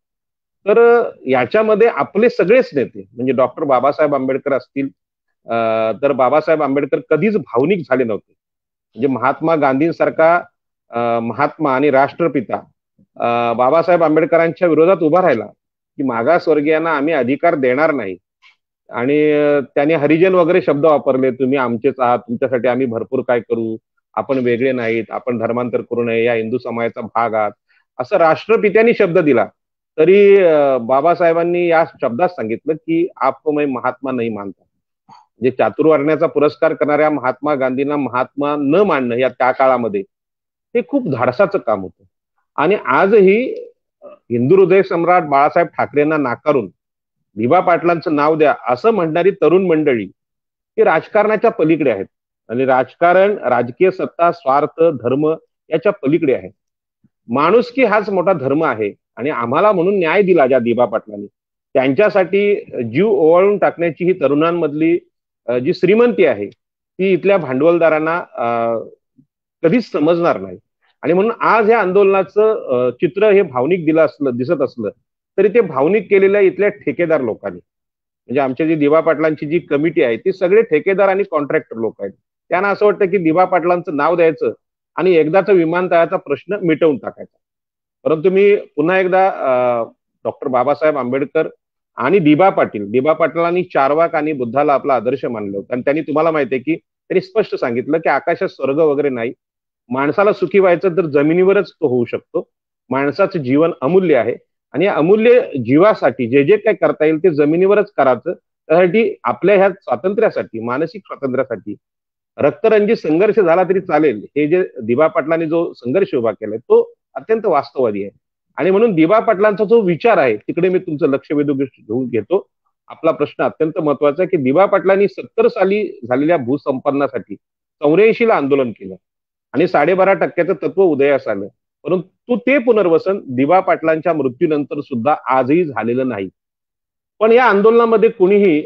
तर याच्यामध्ये आपले सगळेच नेते म्हणजे डॉक्टर बाबासाहेब आंबेडकर असतील तर बाबासाहेब आंबेडकर कधीच भावनिक झाले नव्हते. म्हणजे महात्मा गांधींसारखा महात्मा आणि राष्ट्रपिता बाबासाहेब आंबेडकरांच्या विरोधात उभा राहिला की मागासवर्गीयांना आम्ही अधिकार देणार नाही. आणि त्यांनी हरिजन वगैरे शब्द वापरले, तुम्ही आमचेच आहात, तुमच्यासाठी आम्ही भरपूर काय करू, आपण वेगळे नाहीत, आपण धर्मांतर करू नये, या हिंदू समाजाचा भाग आहात, असं राष्ट्रपित्यांनी शब्द दिला तरी बाबासाहेबांनी या शब्दात सांगितलं की आपको मैं महात्मा नाही मानता. जे चातुर्वर्ण्याचा पुरस्कार करणाऱ्या महात्मा गांधींना महात्मा न मानणं या त्या काळामध्ये हे खूप धाडसाचं काम होतं. आणि आजही हिंदू हृदय सम्राट बाळासाहेब ठाकरेंना नाकारून दिबा पाटलांचं नाव द्या असं म्हणणारी तरुण मंडळी ही राजकारणाच्या पलीकडे आहेत. आणि राजकारण, राजकीय सत्ता, स्वार्थ, धर्म याच्या पलीकडे आहे. माणुसकी हाच मोठा धर्म आहे. आणि आम्हाला म्हणून न्याय दिला ज्या दिबा पाटलांनी, त्यांच्यासाठी जीव ओवाळून टाकण्याची ही तरुणांमधली जी श्रीमंती आहे ती इथल्या भांडवलदारांना कधीच समजणार नाही. आणि म्हणून आज या आंदोलनाचं चित्र हे भावनिक दिसत असलं तरी ते भावनिक केलेल्या इथल्या ठेकेदार लोकांनी, म्हणजे आमच्या जी दिबा पाटलांची जी कमिटी आहे ती सगळे ठेकेदार आणि कॉन्ट्रॅक्टर लोक आहेत. त्यांना असं वाटतं की दिबा पाटलांचं नाव द्यायचं आणि एकदाचा विमानतळाचा प्रश्न मिटवून टाकायचा. परंतु मी पुन्हा एकदा डॉक्टर बाबासाहेब आंबेडकर आणि दिबा पाटलांनी चारवाक आणि बुद्धाला आपला आदर्श मानलं होतं. आणि त्यांनी, तुम्हाला माहिती आहे की त्यांनी स्पष्ट सांगितलं की आकाशात स्वर्ग वगैरे नाही, माणसाला सुखी व्हायचं तर जमिनीवरच तो होऊ शकतो. माणसाचं जीवन अमूल्य आहे आणि या अमूल्य जीवासाठी जे जे काही करता येईल ते जमिनीवरच करायचं. त्यासाठी आपल्या ह्या स्वातंत्र्यासाठी, मानसिक स्वातंत्र्यासाठी रक्तरंजित संघर्ष झाला तरी चालेल. हे जे दिबा पाटलांनी जो संघर्ष उभा केलाय तो अत्यंत वास्तववादी आहे. आणि म्हणून दिबा पाटलांचा जो विचार आहे तिकडे मी तुमचं लक्ष घेऊन घेतो. आपला प्रश्न अत्यंत महत्वाचा आहे की दिबा पाटलांनी 70 साली झालेल्या भूसंपादनासाठी 84 ला आंदोलन केलं आणि 12.5% तत्व उदयास आलं. परंतु ते पुनर्वसन दिबा पाटलांच्या मृत्यूनंतर सुद्धा आजही झालेलं नाही. पण या आंदोलनामध्ये कुणीही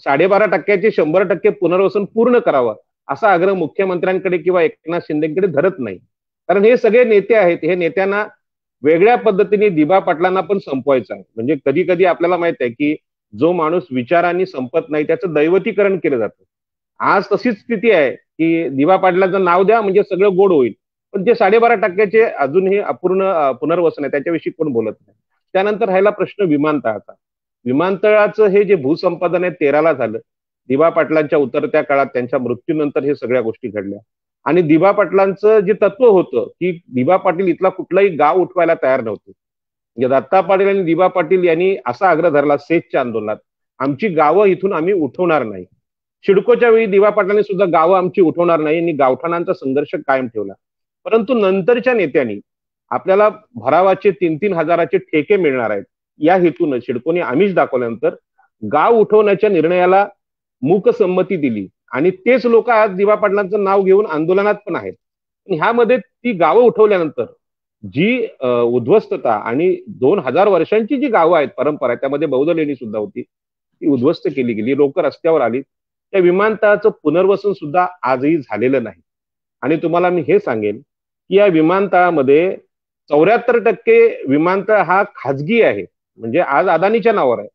12.5%चे 100% पुनर्वसन पूर्ण करावं असा आग्रह मुख्यमंत्र्यांकडे किंवा एकनाथ शिंदेकडे धरत नाही. कारण हे सगळे नेते आहेत, हे नेत्यांना वेगळ्या पद्धतीने दिबा पाटलांना पण संपवायचं आहे. म्हणजे कधी कधी आपल्याला माहित आहे की जो माणूस विचारांनी संपत नाही त्याचं दैवतीकरण केलं जातं. आज तशीच स्थिती आहे की दिबा पाटलांचं नाव द्या म्हणजे सगळं गोड होईल. पण जे 12.5%चे अजूनही अपूर्ण पुनर्वसन आहे त्याच्याविषयी कोण बोलत नाही. त्यानंतर राहिला प्रश्न विमानतळाचा. विमानतळाचं हे जे भूसंपादन आहे 13ला झालं. दिबा पाटलांच्या उतरत्या काळात त्यांच्या मृत्यूनंतर हे सगळ्या गोष्टी घडल्या. आणि दिबा पाटलांचं जे तत्व होतं की दिबा पाटील इथला कुठलाही गाव उठवायला तयार नव्हते. म्हणजे दत्ता पाटील आणि दिबा पाटील यांनी असा आग्रह धरला सेजच्या आंदोलनात, आमची गावं इथून आम्ही उठवणार नाही. सिडकोच्या वेळी दिबा पाटलांनी सुद्धा गावं आमची उठवणार नाही आणि गावठाणांचा संघर्ष कायम ठेवला. परंतु नंतरच्या नेत्यांनी आपल्याला भरावाचे 3-3 हजाराचे ठेके मिळणार आहेत या हेतून सिडकोने आमिष दाखवल्यानंतर गाव उठवण्याच्या निर्णयाला मूकसंमती दिली. आणि तेच लोक आज दिबा पाटलांचं नाव घेऊन आंदोलनात पण आहेत. ह्यामध्ये ती गावं उठवल्यानंतर जी उद्ध्वस्तता आणि 2000 वर्षांची जी गावं आहेत, परंपरा आहे, त्यामध्ये बौद्ध लेणी सुद्धा होती, ती उद्ध्वस्त केली गेली, लोक रस्त्यावर आली. त्या विमानतळाचं पुनर्वसन सुद्धा आजही झालेलं नाही. आणि तुम्हाला मी हे सांगेन की या विमानतळामध्ये 74% विमानतळ हा खाजगी आहे, म्हणजे आज अदानीच्या नावावर आहे,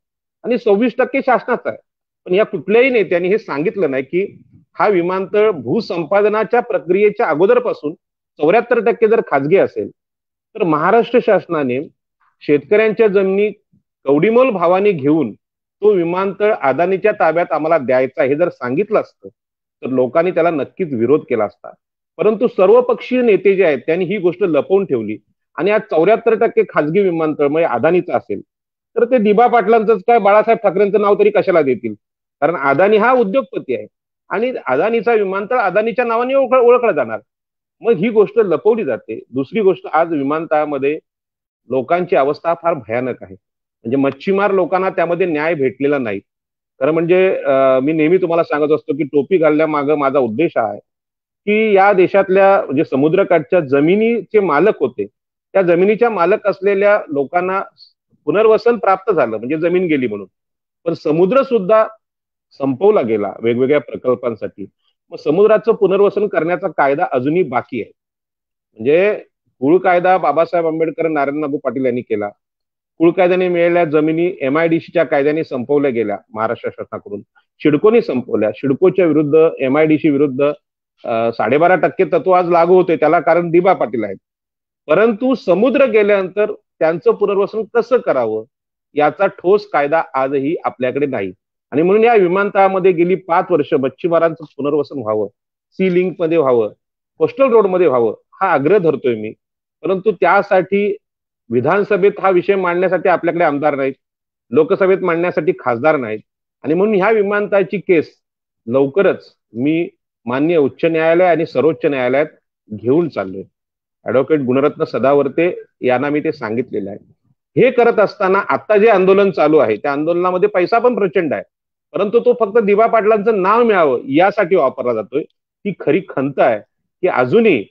आणि 26% शासनाचा आहे. पण या कुठल्याही नेत्यांनी हे सांगितलं नाही की हा विमानतळ भूसंपादनाच्या प्रक्रियेच्या अगोदरपासून 74% जर खाजगी असेल तर महाराष्ट्र शासनाने शेतकऱ्यांच्या जमिनी कवडीमोल भावाने घेऊन तो विमानतळ अदानीच्या ताब्यात आम्हाला द्यायचा हे जर सांगितलं असतं तर लोकांनी त्याला नक्कीच विरोध केला असता. परंतु सर्वपक्षीय नेते जे आहेत त्यांनी ही गोष्ट लपवून ठेवली आणि आज 74% खाजगी विमानतळ म्हणजे अदानीचं असेल तर ते दिबा पाटलांचंच काय, बाळासाहेब ठाकरेंचं नाव तरी कशाला देतील? कारण अदानी हा उद्योगपती आहे आणि अदानीचा विमानतळ अदानीच्या नावाने ओळखला जाणार. मग ही गोष्ट लपवली जाते. दुसरी गोष्ट, आज विमानतळामध्ये लोकांची अवस्था फार भयानक आहे. म्हणजे मच्छीमार लोकांना त्यामध्ये न्याय भेटलेला नाही. खरं म्हणजे मी नेहमी तुम्हाला सांगत असतो की टोपी घालण्यामागं माझा उद्देश आहे की या देशातल्या म्हणजे समुद्रकाठच्या जमिनीचे मालक होते, त्या जमिनीच्या मालक असलेल्या लोकांना पुनर्वसन प्राप्त झालं म्हणजे जमीन गेली म्हणून, पण समुद्र सुद्धा संपवला गेला वेगवेगळ्या प्रकल्पांसाठी. मग समुद्राचं पुनर्वसन करण्याचा कायदा अजूनही बाकी आहे. म्हणजे कुळ कायदा बाबासाहेब आंबेडकर, नारायण नागू पाटील यांनी केला. कुळ कायद्याने मिळालेल्या जमिनी MIDCच्या कायद्याने संपवल्या गेल्या महाराष्ट्र शासनाकडून, सिडकोने संपवल्या. सिडकोच्या विरुद्ध, MIDC विरुद्ध 12.5% तत्व आज लागू होते, त्याला कारण दिबा पाटील आहेत. परंतु समुद्र गेल्यानंतर त्यांचं पुनर्वसन कसं करावं याचा ठोस कायदा आजही आपल्याकडे नाही. आणि म्हणून या विमानतळामध्ये गेली 5 वर्ष मच्छीमारांचं पुनर्वसन व्हावं, सी लिंक मध्ये व्हावं, कोस्टल रोड मध्ये व्हावं हा आग्रह धरतोय मी. परंतु त्यासाठी विधानसभेत हा विषय मांडण्यासाठी आपल्याकडे आमदार नाहीत, लोकसभेत मांडण्यासाठी खासदार नाहीत. आणि म्हणून ह्या विमानतळाची केस लवकरच मी माननीय उच्च न्यायालय आणि सर्वोच्च न्यायालयात घेऊन चाललोय. ऍडव्होकेट गुणरत्न सदावर्ते यांना मी ते सांगितलेलं आहे. हे करत असताना आता जे आंदोलन चालू आहे त्या आंदोलनामध्ये पैसा पण प्रचंड आहे, परंतु तो फक्त दिबा पाटलांचं नाव मिळावं यासाठी वापरला जातोय. ती खरी खंत आहे की अजूनही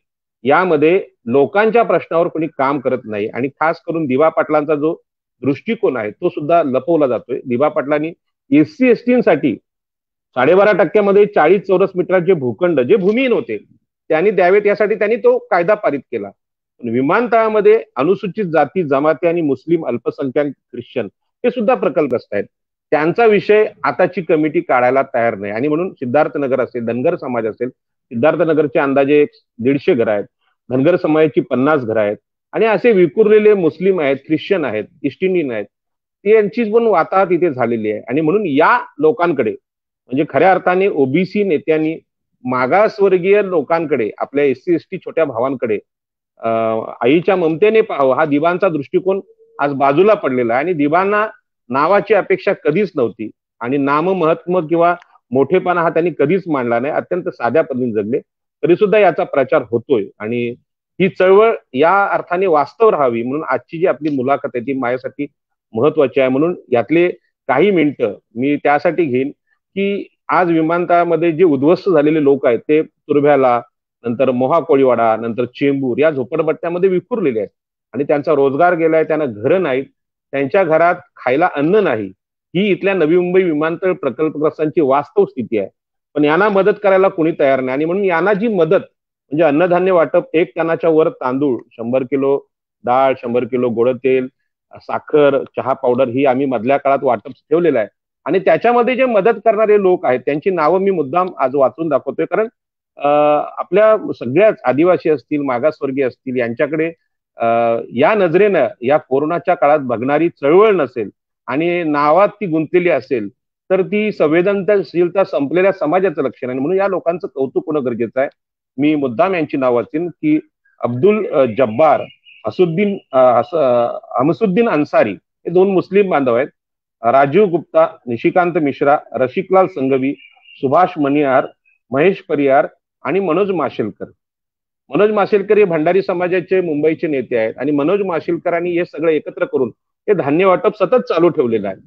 यामध्ये लोकांच्या प्रश्नावर कोणी काम करत नाही आणि खास करून दिबा पाटलांचा जो दृष्टिकोन आहे तो सुद्धा लपवला जातोय. दिबा पाटलांनी एससी एसटीसाठी 12.5% 40 चौरस मीटरचे भूखंड जे भूमिहीन होते त्यांनी द्यावेत यासाठी त्यांनी तो कायदा पारित केला. विमानतळामध्ये अनुसूचित जाती जमाती आणि मुस्लिम अल्पसंख्याक ख्रिश्चन हे सुद्धा प्रकल्पग्रस्त आहेत. त्यांचा विषय आताची कमिटी काढायला तयार नाही आणि म्हणून सिद्धार्थनगर असेल, धनगर समाज असेल, सिद्धार्थनगरचे अंदाजे 150 घरं आहेत, धनगर समाजाची 50 घरं आहेत आणि असे विखुरलेले मुस्लिम आहेत, ख्रिश्चन आहेत, ईस्ट इंडियन आहेत, यांची पण वाताहत इथे झालेली आहे. आणि म्हणून या लोकांकडे म्हणजे खऱ्या अर्थाने ओबीसी नेत्यांनी मागासवर्गीय लोकांकडे, आपल्या एससी एसटी छोट्या भावांकडे आईच्या ममतेने पाहावं हा दिबांचा दृष्टिकोन आज बाजूला पडलेला आहे. आणि दिबांना नावाची अपेक्षा कधीच नव्हती आणि नाम महत्व किंवा मोठेपणा हा त्यांनी कधीच मांडला नाही. अत्यंत साध्या पद्धतीने जगले तरी सुद्धा याचा प्रचार होतोय आणि ही चळवळ या अर्थाने वास्तव राहावी म्हणून आजची जी आपली मुलाखत आहे ती माझ्यासाठी महत्वाची आहे. म्हणून यातले काही मिनिटं मी त्यासाठी घेईन की आज विमानतळामध्ये जे उद्ध्वस्त झालेले लोक आहेत ते तुर्भ्याला, नंतर मोहा कोळीवाडा, नंतर चेंबूर या झोपडपट्ट्यामध्ये विखुरलेले आहेत आणि त्यांचा रोजगार गेलाय, त्यांना घरं नाहीत, त्यांच्या घरात खायला अन्न नाही. ही इथल्या नवी मुंबई विमानतळ प्रकल्पग्रस्तांची वास्तव स्थिती आहे. पण यांना मदत करायला कोणी तयार नाही आणि म्हणून यांना जी मदत म्हणजे अन्नधान्य वाटप, 1 टनाच्या वर तांदूळ, 100 किलो डाळ, 100 किलो गोड तेल, साखर, चहा पावडर ही आम्ही मधल्या काळात वाटप ठेवलेलं आहे. आणि त्याच्यामध्ये जे मदत करणारे लोक आहेत त्यांची नावं मी मुद्दाम आज वाचून दाखवतोय, कारण आपल्या सगळ्याच आदिवासी असतील, मागासवर्गीय असतील यांच्याकडे या नजरेनं या कोरोनाच्या काळात बघणारी चळवळ नसेल आणि नावात ती गुंतलेली असेल तर ती संवेदनशीलता संपलेल्या समाजाचं लक्षण आहे. म्हणून या लोकांचं कौतुक होणं गरजेचं आहे. मी मुद्दाम यांची नाव वाचीन की अब्दुल जब्बार, हमसुद्दीन अन्सारी हे 2 मुस्लिम बांधव आहेत, राजीव गुप्ता, निशिकांत मिश्रा, रशिकलाल संघवी, सुभाष मनियार, महेश परियार आणि मनोज माशेलकर. मनोज माशेलकर हे भंडारी समाजाचे मुंबईचे नेते आहेत आणि मनोज माशेलकरांनी हे सगळं एकत्र करून हे धान्य वाटप सतत चालू ठेवलेलं आहे.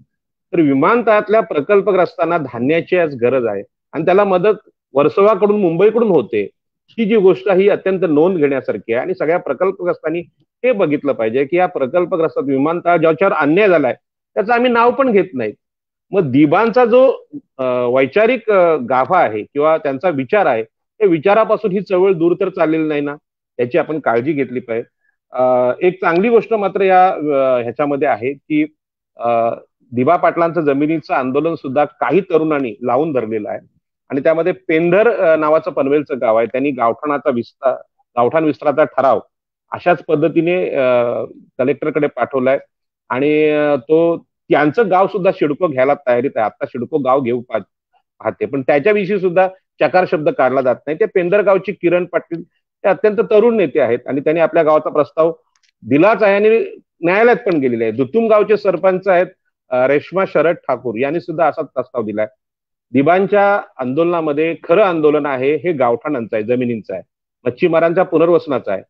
तर विमानतळातल्या प्रकल्पग्रस्तांना धान्याची आज गरज आहे आणि त्याला मदत वर्सोवाकडून, मुंबईकडून होते. ही जी गोष्ट ही अत्यंत नोंद घेण्यासारखी आहे आणि सगळ्या प्रकल्पग्रस्तांनी हे बघितलं पाहिजे की या प्रकल्पग्रस्तात विमानतळ ज्याच्यावर अन्याय झालाय त्याचं आम्ही नाव पण घेत नाहीत. मग दिबांचा जो वैचारिक गाभा आहे किंवा त्यांचा विचार आहे त्या विचारापासून ही चळवळ दूर तर चाललेली नाही ना, याची आपण काळजी घेतली पाहिजे. एक चांगली गोष्ट मात्र या ह्याच्यामध्ये आहे की दिबा पाटलांचं जमिनीचं आंदोलन सुद्धा काही तरुणांनी लावून धरलेलं आहे आणि त्यामध्ये पेंधर नावाचं पनवेलचं गाव आहे, त्यांनी गावठाण विस्ताराचा ठराव अशाच पद्धतीने कलेक्टरकडे पाठवलाय आणि तो त्यांचं गाव सुद्धा सिडको घ्यायला तयारीत आहे. आता सिडको गाव घेऊ पाहते पण त्याच्याविषयी सुद्धा चकार शब्द काढला जात नाही. ते पेंदर गावचे किरण पाटील ते अत्यंत तरुण नेते आहेत आणि त्यांनी आपल्या गावाचा प्रस्ताव दिलाच आहे आणि न्यायालयात पण गेलेले आहे. दुतुम गावचे सरपंच आहेत रेश्मा शरद ठाकूर यांनी सुद्धा असाच प्रस्ताव दिलाय. दिबांच्या आंदोलनामध्ये खरं आंदोलन आहे हे गावठाणांचं आहे, जमिनींचं आहे, मच्छीमारांच्या पुनर्वसनाचं आहे,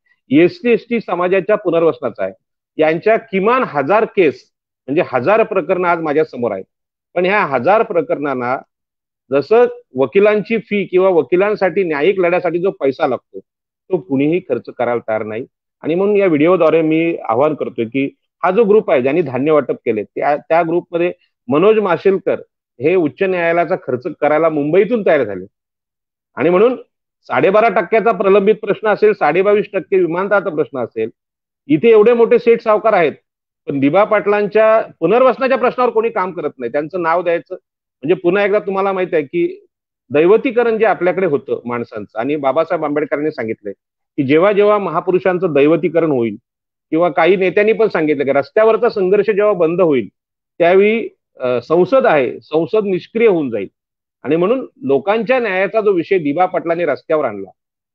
एसटी एसटी समाजाच्या पुनर्वसनाचं आहे. यांच्या किमान 1000 केस म्हणजे 1000 प्रकरणं आज माझ्या समोर आहेत. पण ह्या 1000 प्रकरणांना जसं वकिलांची फी किंवा वकिलांसाठी न्यायिक लढ्यासाठी जो पैसा लागतो तो कुणीही खर्च करायला तयार नाही. आणि म्हणून या व्हिडिओद्वारे मी आवाहन करतोय की हा जो ग्रुप आहे ज्यांनी धान्य वाटप केले त्या ग्रुपमध्ये मनोज माशेलकर हे उच्च न्यायालयाचा खर्च करायला मुंबईतून तयार झाले आणि म्हणून 12.5% प्रलंबित प्रश्न असेल, 22.5% विमानतळाचा प्रश्न असेल, इथे एवढे मोठे सेठ सावकार आहेत पण दिबा पाटलांच्या पुनर्वसनाच्या प्रश्नावर कोणी काम करत नाही. त्यांचं नाव द्यायचं म्हणजे पुन्हा एकदा तुम्हाला माहित आहे की दैवतीकरण जे आपल्याकडे होतं माणसांचं आणि बाबासाहेब आंबेडकरांनी सांगितलंय की जेव्हा जेव्हा महापुरुषांचं दैवतीकरण होईल किंवा काही नेत्यांनी पण सांगितलं की रस्त्यावरचा संघर्ष जेव्हा बंद होईल त्यावेळी संसद आहे, संसद निष्क्रिय होऊन जाईल. आणि म्हणून लोकांच्या न्यायाचा जो विषय दिबा पाटलांनी रस्त्यावर आणला,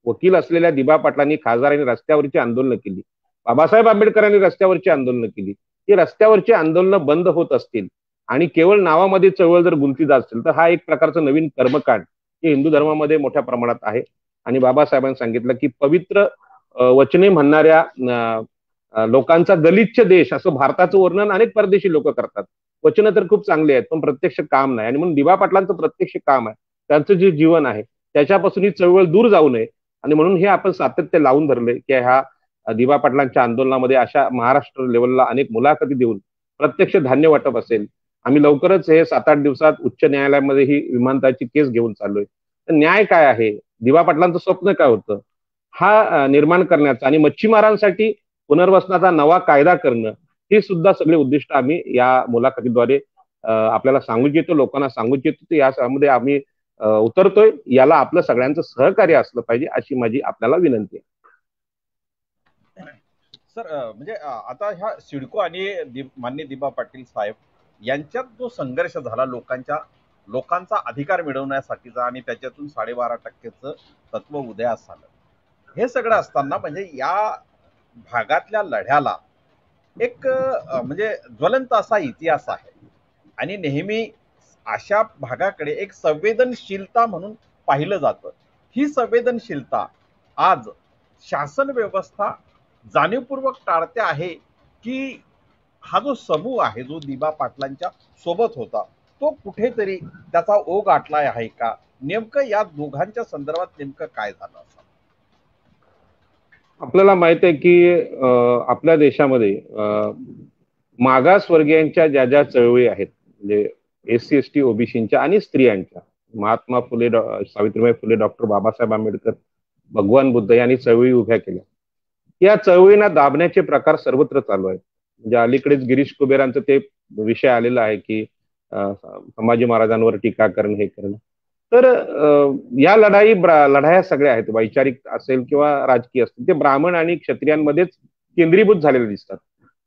वकील असलेल्या दिबा पाटलांनी खासदारांनी रस्त्यावरची आंदोलनं केली बाबासाहेब आंबेडकरांनी रस्त्यावरची आंदोलनं केली, ही रस्त्यावरची आंदोलनं बंद होत असतील आणि केवळ नावामध्ये चळवळ जर गुंती जात असेल तर हा एक प्रकारचं नवीन कर्मकांड हे हिंदू धर्मामध्ये मोठ्या प्रमाणात आहे. आणि बाबासाहेबांनी सांगितलं की पवित्र वचने म्हणणाऱ्या लोकांचा गलिच्छ देश असं भारताचं वर्णन अनेक परदेशी लोक करतात. वचनं तर खूप चांगली आहेत पण प्रत्यक्ष काम नाही. आणि म्हणून दिवा पाटलांचं प्रत्यक्ष काम आहे, त्यांचं जे जीवन आहे त्याच्यापासून ही चळवळ दूर जाऊ नये. आणि म्हणून हे आपण सातत्य लावून धरले की ह्या दिवा पाटलांच्या आंदोलनामध्ये अशा महाराष्ट्र लेवलला अनेक मुलाखती देऊन प्रत्यक्ष धान्य वाटप असेल. आम्ही लवकरच हे 7-8 दिवसात उच्च न्यायालयामध्ये ही विमानतळाची केस घेऊन चाललोय. तर न्याय काय आहे, दिवा पाटलांचं स्वप्न काय होतं, हा निर्माण करण्याचा आणि मच्छीमारांसाठी पुनर्वसनाचा नवा कायदा करणं, ही सुद्धा सगळे उद्दिष्ट आम्ही या मुलाखतीद्वारे आपल्याला सांगू इच्छितो, लोकांना सांगू इच्छितो. यामध्ये आम्ही उतरतोय. याला आपलं सगळ्यांचं सहकार्य असलं पाहिजे अशी माझी आपल्याला विनंती आहे. सर म्हणजे आता ह्या सिडको आणि मान्य दिबा पाटील साहेब यांच्यात जो संघर्ष झाला लोकांचा अधिकार मिळवण्यासाठीचा आणि त्याच्यातून 12.5% तत्व उदयास आलं, हे सगळं असताना म्हणजे या भागातल्या लढ्याला एक म्हणजे ज्वलंत असा इतिहास आहे आणि नेहमी अशा भागाकडे एक संवेदनशीलता म्हणून पाहिलं जातं. ही संवेदनशीलता आज शासन व्यवस्था जाणीवपूर्वक टाळते आहे की हा जो समूह आहे जो दिबा पाटलांच्या सोबत होता तो कुठेतरी त्याचा ओघ आटलाय आहे का? नेमकं या दोघांच्या संदर्भात नेमकं काय झालं असं आपल्याला माहित आहे की आपल्या देशामध्ये मागासवर्गीयांच्या ज्या ज्या चळवळी आहेत, म्हणजे SC ST ओबीसींच्या आणि स्त्रियांच्या, महात्मा फुले, सावित्रीबाई फुले, डॉक्टर बाबासाहेब आंबेडकर, भगवान बुद्ध यांनी चळवळी उभ्या केल्या. या चळवळींना दाबण्याचे प्रकार सर्वत्र चालू आहेत. म्हणजे अलीकडेच गिरीश कुबेरांचं ते विषय आलेला आहे की संभाजी महाराजांवर टीका करणं, हे करणं. तर या लढाया सगळ्या आहेत, वैचारिक असेल किंवा राजकीय असतील, ते ब्राह्मण आणि क्षत्रियांमध्येच केंद्रीभूत झालेले दिसतात.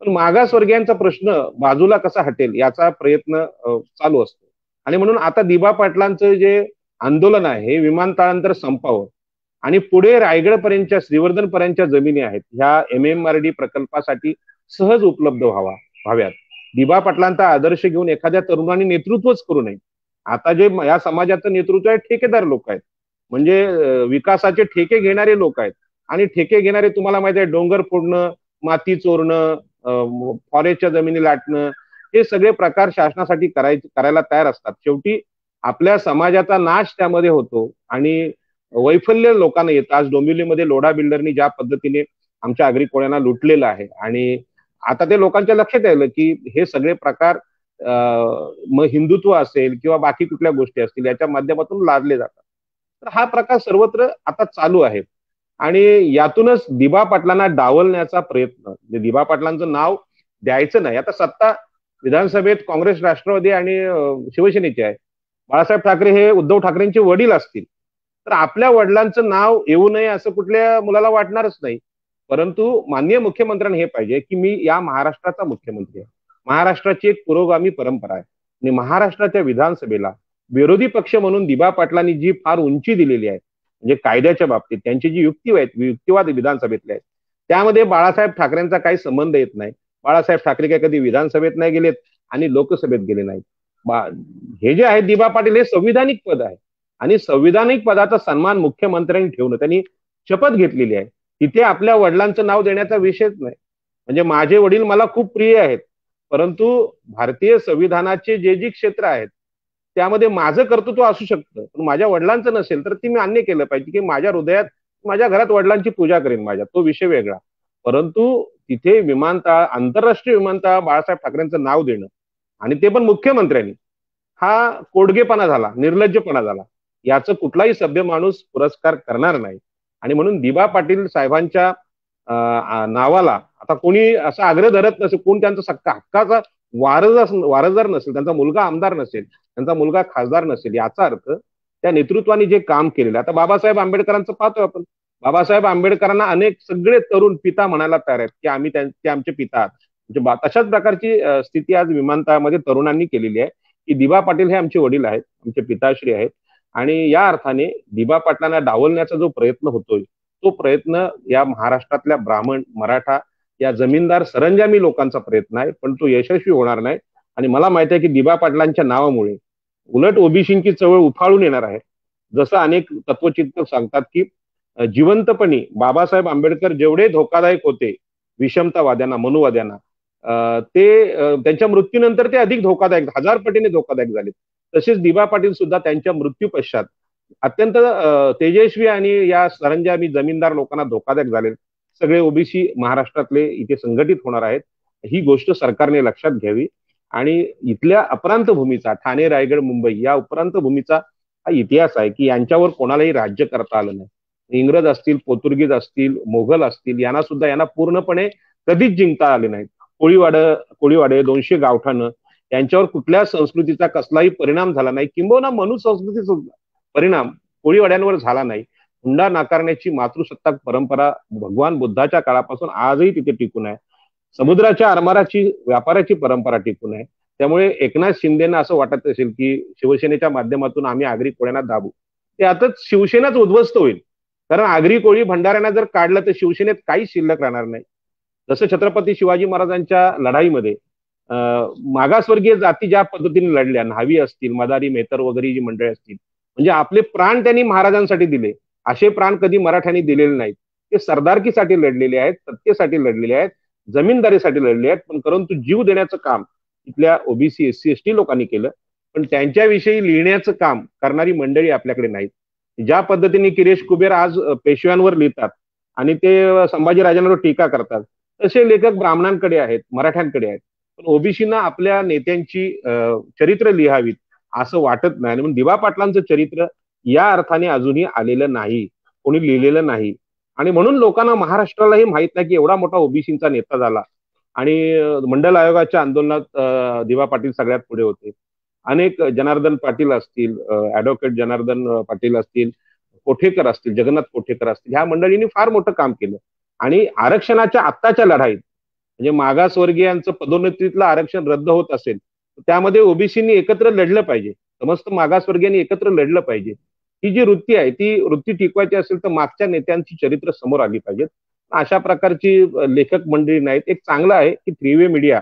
पण मागासवर्गीयांचा प्रश्न बाजूला कसा हटेल याचा प्रयत्न चालू असतो. आणि म्हणून आता दिबा पाटलांचं जे आंदोलन आहे हे विमानतळानंतर संपावं आणि पुढे रायगडपर्यंतच्या, श्रीवर्धनपर्यंतच्या जमिनी आहेत ह्या MMRD प्रकल्पासाठी सहज उपलब्ध व्हाव्यात. दिबा पाटलांचा आदर्श घेऊन एखाद्या तरुणाने नेतृत्वच करू नये. आता जे या समाजाचं नेतृत्व आहे ठेकेदार लोक आहेत, म्हणजे विकासाचे ठेके घेणारे लोक आहेत. आणि ठेके घेणारे तुम्हाला माहिती आहे, डोंगर फोडणं, माती चोरणं, फॉरेस्टच्या जमिनी लाटणं, हे सगळे प्रकार शासनासाठी करायला तयार असतात. शेवटी आपल्या समाजाचा नाश त्यामध्ये होतो आणि वैफल्य लोकांना येतं. आज डोंबिवलीमध्ये लोढा बिल्डरनी ज्या पद्धतीने आमच्या आगरी कोळ्यांना लुटलेलं आहे आणि आता ते लोकांच्या लक्षात आलं की हे सगळे प्रकार मग हिंदुत्व असेल किंवा बाकी कुठल्या गोष्टी असतील याच्या माध्यमातून लादले जातात. तर हा प्रकार सर्वत्र आता चालू आहे आणि यातूनच दिबा पाटलांना डावलण्याचा प्रयत्न, म्हणजे दिबा पाटलांचं नाव द्यायचं नाही. आता सत्ता विधानसभेत काँग्रेस, राष्ट्रवादी आणि शिवसेनेची आहे. बाळासाहेब ठाकरे हे उद्धव ठाकरेंचे वडील असतील तर आपल्या वडिलांचं नाव येऊ नये असं कुठल्या मुलाला वाटणारच नाही. परंतु माननीय मुख्यमंत्र्यांनी हे पाहिजे की मी या महाराष्ट्राचा मुख्यमंत्री आहे, महाराष्ट्राची एक पुरोगामी परंपरा आहे आणि महाराष्ट्राच्या विधानसभेला विरोधी पक्ष म्हणून दिबा पाटलांनी जी फार उंची दिलेली आहे, म्हणजे कायद्याच्या बाबतीत त्यांची जी युक्तिवाद विधानसभेतले आहेत, त्यामध्ये बाळासाहेब ठाकरेंचा काही संबंध येत नाही. बाळासाहेब ठाकरे काही कधी विधानसभेत नाही गेलेत आणि लोकसभेत गेले नाहीत. हे जे आहे दिबा पाटील हे संविधानिक पद आहे आणि संविधानिक पदाचा सन्मान मुख्यमंत्र्यांनी ठेवणं, त्यांनी शपथ घेतलेली आहे. तिथे आपल्या वडिलांचं नाव देण्याचा विषयच नाही. म्हणजे माझे वडील मला खूप प्रिय आहेत, परंतु भारतीय संविधानाचे जे जे क्षेत्र आहेत त्यामध्ये माझं कर्तृत्व असू शकतं पण माझ्या वडिलांचं नसेल तर ती मी मान्य केलं पाहिजे की माझ्या हृदयात, माझ्या घरात वडिलांची पूजा करेन माझ्या, तो विषय वेगळा. परंतु तिथे विमानतळ, आंतरराष्ट्रीय विमानतळ बाळासाहेब ठाकरेंचं नाव देणं आणि ते पण मुख्यमंत्र्यांनी, हा कोडगेपणा झाला, निर्लज्जपणा झाला. याचं कुठलाही सभ्य माणूस पुरस्कार करणार नाही. आणि म्हणून दिबा पाटील साहेबांच्या नावाला आता कोणी असा आग्रह धरत नसेल, कोण त्यांचा हक्काचा वारसदार नसेल, त्यांचा मुलगा आमदार नसेल, त्यांचा मुलगा खासदार नसेल, याचा अर्थ त्या नेतृत्वाने जे काम केलेलं. आता बाबासाहेब आंबेडकरांचं पाहतोय आपण, बाबासाहेब आंबेडकरांना अनेक सगळे तरुण पिता म्हणायला तयार आहेत की आम्ही ते आमचे पिता आहात. म्हणजे तशाच प्रकारची स्थिती आज विमानतळामध्ये तरुणांनी केलेली आहे की दिबा पाटील हे आमचे वडील आहेत, आमचे पिताश्री आहेत. आणि या अर्थाने दिबा पाटलांना डावलण्याचा जो प्रयत्न होतोय तो प्रयत्न या महाराष्ट्रातल्या ब्राह्मण, मराठा या जमीनदार सरंजामी लोकांचा प्रयत्न आहे, पण तो यशस्वी होणार नाही. आणि मला माहिती आहे की दिबा पाटलांच्या नावामुळे उलट ओबीसींची चळवळ उफाळून येणार आहे. जसं अनेक तत्वचिंतक सांगतात की जिवंतपणी बाबासाहेब आंबेडकर जेवढे धोकादायक होते विषमतावाद्यांना, मनुवाद्यांना, त्यांच्या मृत्यूनंतर ते अधिक धोकादायक, 1000 पटीने धोकादायक झाले. तसेच दिबा पाटील सुद्धा त्यांच्या मृत्यू पश्चात अत्यंत तेजस्वी आणि या सरंजामी जमीनदार लोकांना धोकादायक झाले. सगळे ओबीसी महाराष्ट्रातले इथे संघटित होणार आहेत. ही गोष्ट सरकारने लक्षात घ्यावी आणि इथल्या अप्रांत भूमीचा, ठाणे, रायगड, मुंबई या उपरांत भूमीचा हा इतिहास आहे की यांच्यावर कोणालाही राज्य करता आलं नाही. इंग्रज असतील, पोर्तुगीज असतील, मोघल असतील, यांना पूर्णपणे कधीच जिंकता आले नाहीत. कोळीवाडे 200 गावठाणं यांच्यावर कुठल्या संस्कृतीचा कसलाही परिणाम झाला नाही, किंबहुना मनु संस्कृतीचा परिणाम कोळीवाड्यांवर झाला नाही. हुंडा नाकारण्याची मातृसत्ताक परंपरा भगवान बुद्धाच्या काळापासून आजही तिथे टिकून आहे. समुद्राच्या आरमाराची व्यापाराची परंपरा टिकून आहे. त्यामुळे एकनाथ शिंदेना असं वाटत असेल की शिवसेनेच्या माध्यमातून आम्ही आगरी कोळ्यांना दाबू, ते आताच शिवसेनाच उद्ध्वस्त होईल. कारण आगरी कोळी भंडाऱ्यांना जर काढलं तर शिवसेनेत काहीच शिल्लक राहणार नाही. जसं छत्रपती शिवाजी महाराजांच्या लढाईमध्ये मागासवर्गीय जाती ज्या पद्धतीने लढल्या, न्हावी असतील, मदारी, मेहतर वगैरे जी मंडळी असतील, म्हणजे आपले प्राण त्यांनी महाराजांसाठी दिले. असे प्राण कधी मराठ्यांनी दिलेले नाहीत. ते सरदारकीसाठी लढलेले आहेत, सत्तेसाठी लढलेले आहेत, जमीनदारीसाठी लढले आहेत. पण परंतु जीव देण्याचं काम इथल्या ओबीसी, एससी, एसटी लोकांनी केलं. पण त्यांच्याविषयी लिहिण्याचं काम करणारी मंडळी आपल्याकडे नाहीत. ज्या पद्धतीने किरीश कुबेर आज पेशव्यांवर लिहितात आणि ते संभाजीराजांवर टीका करतात, तसे लेखक ब्राह्मणांकडे आहेत, मराठ्यांकडे आहेत. पण ओबीसीना आपल्या नेत्यांची चरित्र लिहावीत असं वाटत नाही. म्हणून दिबा पाटलांचं चरित्र या अर्थाने अजूनही आलेलं नाही, कोणी लिहिलेलं नाही. आणि म्हणून लोकांना, महाराष्ट्रालाही माहित नाही की एवढा मोठा ओबीसीचा नेता झाला. आणि मंडल आयोगाच्या आंदोलनात दिबा पाटील सगळ्यात पुढे होते. अनेक जनार्दन पाटील असतील, ऍडव्होकेट जनार्दन पाटील असतील, कोठेकर असतील, जगन्नाथ कोठेकर असतील, ह्या मंडळींनी फार मोठं काम केलं. आणि आरक्षणाच्या आत्ताच्या लढाईत, म्हणजे मागासवर्गीयांचं पदोन्नतीतलं आरक्षण रद्द होत असेल, त्यामध्ये ओबीसींनी एकत्र लढलं पाहिजे, समस्त मागासवर्गीयांनी एकत्र लढलं पाहिजे. ही जी वृत्ती आहे ती वृत्ती टिकवायची असेल तर मागच्या नेत्यांची चरित्र समोर आली पाहिजेत. अशा प्रकारची लेखक मंडळी नाहीत. एक चांगलं आहे की 3 वे मीडिया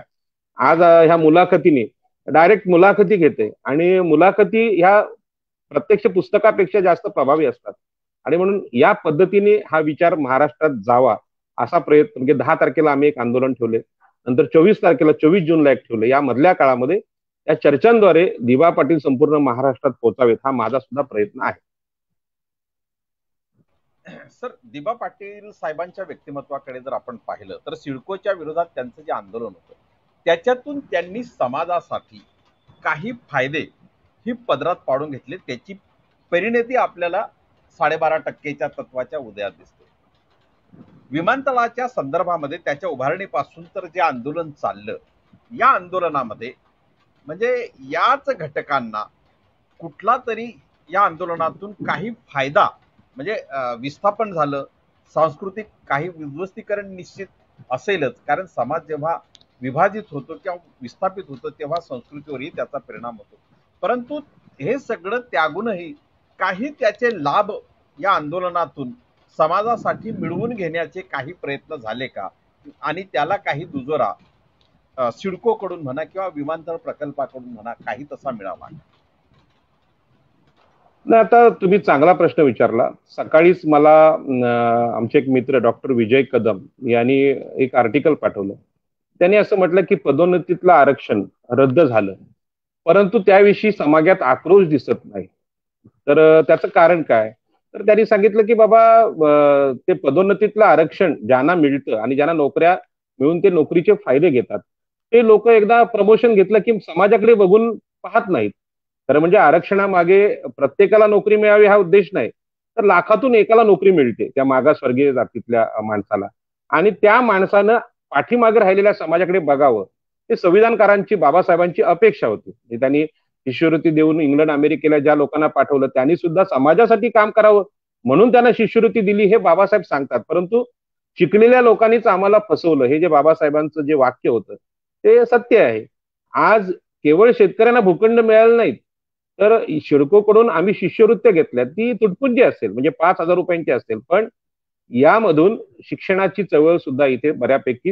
आज ह्या मुलाखतीने डायरेक्ट मुलाखती घेते आणि मुलाखती ह्या प्रत्यक्ष पुस्तकापेक्षा जास्त प्रभावी असतात. आणि म्हणून या पद्धतीने हा विचार महाराष्ट्रात जावा असा प्रयत्न, म्हणजे 10 तारखेला आम्ही एक आंदोलन ठेवले, नंतर 24 जूनला एक ठेवले. या मधल्या काळामध्ये या चर्चांद्वारे दिबा पाटील संपूर्ण महाराष्ट्रात पोहोचावेत हा माझा सुद्धा प्रयत्न आहे. सर, दिबा पाटील साहेबांच्या व्यक्तिमत्वाकडे जर आपण पाहिलं तर सिडकोच्या विरोधात त्यांचं जे आंदोलन होतं त्याच्यातून त्यांनी समाजासाठी काही फायदे ही पदरात पाडून घेतले. त्याची परिणती आपल्याला 12.5% तत्वाच्या उदयात दिसते. विमानतळाच्या संदर्भामध्ये त्याच्या उभारणीपासून तर जे आंदोलन चाललं, या आंदोलनामध्ये म्हणजे याच घटकांना कुठला तरी या आंदोलनातून काही फायदा, म्हणजे विस्थापन झालं, सांस्कृतिक काही विध्वस्तीकरण निश्चित असेलच. कारण समाज जेव्हा विभाजित होतो किंवा विस्थापित होतो तेव्हा संस्कृतीवरही त्याचा परिणाम होतो. परंतु हे सगळं त्यागूनही काही त्याचे लाभ या आंदोलनातून समाजासाठी मिळवून घेण्याचे काही प्रयत्न झाले का, आणि त्याला काही दुजोरा सिडकोकडून म्हणा किंवा विमानतळ प्रकल्पाकडून म्हणा काही तसा मिळाला? नाही, आता तुम्ही चांगला प्रश्न विचारला. सकाळीच मला आमचे एक मित्र डॉक्टर विजय कदम यांनी एक आर्टिकल पाठवलं. त्यांनी असं म्हटलं की पदोन्नतीतलं आरक्षण रद्द झालं, परंतु त्याविषयी समाजात आक्रोश दिसत नाही. तर त्याचं कारण काय? तर त्यांनी सांगितलं की बाबा ते पदोन्नतीतलं आरक्षण ज्यांना मिळतं आणि ज्यांना नोकऱ्या मिळून ते नोकरीचे फायदे घेतात, ते लोक एकदा प्रमोशन घेतलं की समाजाकडे बघून पाहत नाहीत. तर म्हणजे आरक्षणामागे प्रत्येकाला नोकरी मिळावी हा उद्देश नाही, तर लाखातून एकाला नोकरी मिळते त्या मागासवर्गीय जातीतल्या माणसाला, आणि त्या माणसानं पाठीमागे राहिलेल्या समाजाकडे बघावं, हे संविधानकारांची, बाबासाहेबांची अपेक्षा होती. त्यांनी शिष्यवृत्ती देऊन इंग्लंड अमेरिकेला ज्या लोकांना पाठवलं त्यांनी सुद्धा समाजासाठी काम करावं म्हणून त्यांना शिष्यवृत्ती दिली हे बाबासाहेब सांगतात. परंतु शिकलेल्या लोकांनीच आम्हाला फसवलं, हे जे बाबासाहेबांचं जे वाक्य होतं ते सत्य आहे. आज केवळ शेतकऱ्यांना भूखंड मिळाले नाहीत, तर सिडकोकडून आम्ही शिष्यवृत्त्या घेतल्या, ती तुटपुंजी असेल, म्हणजे 5,000 रुपयांची असेल, पण यामधून शिक्षणाची चळवळ सुद्धा इथे बऱ्यापैकी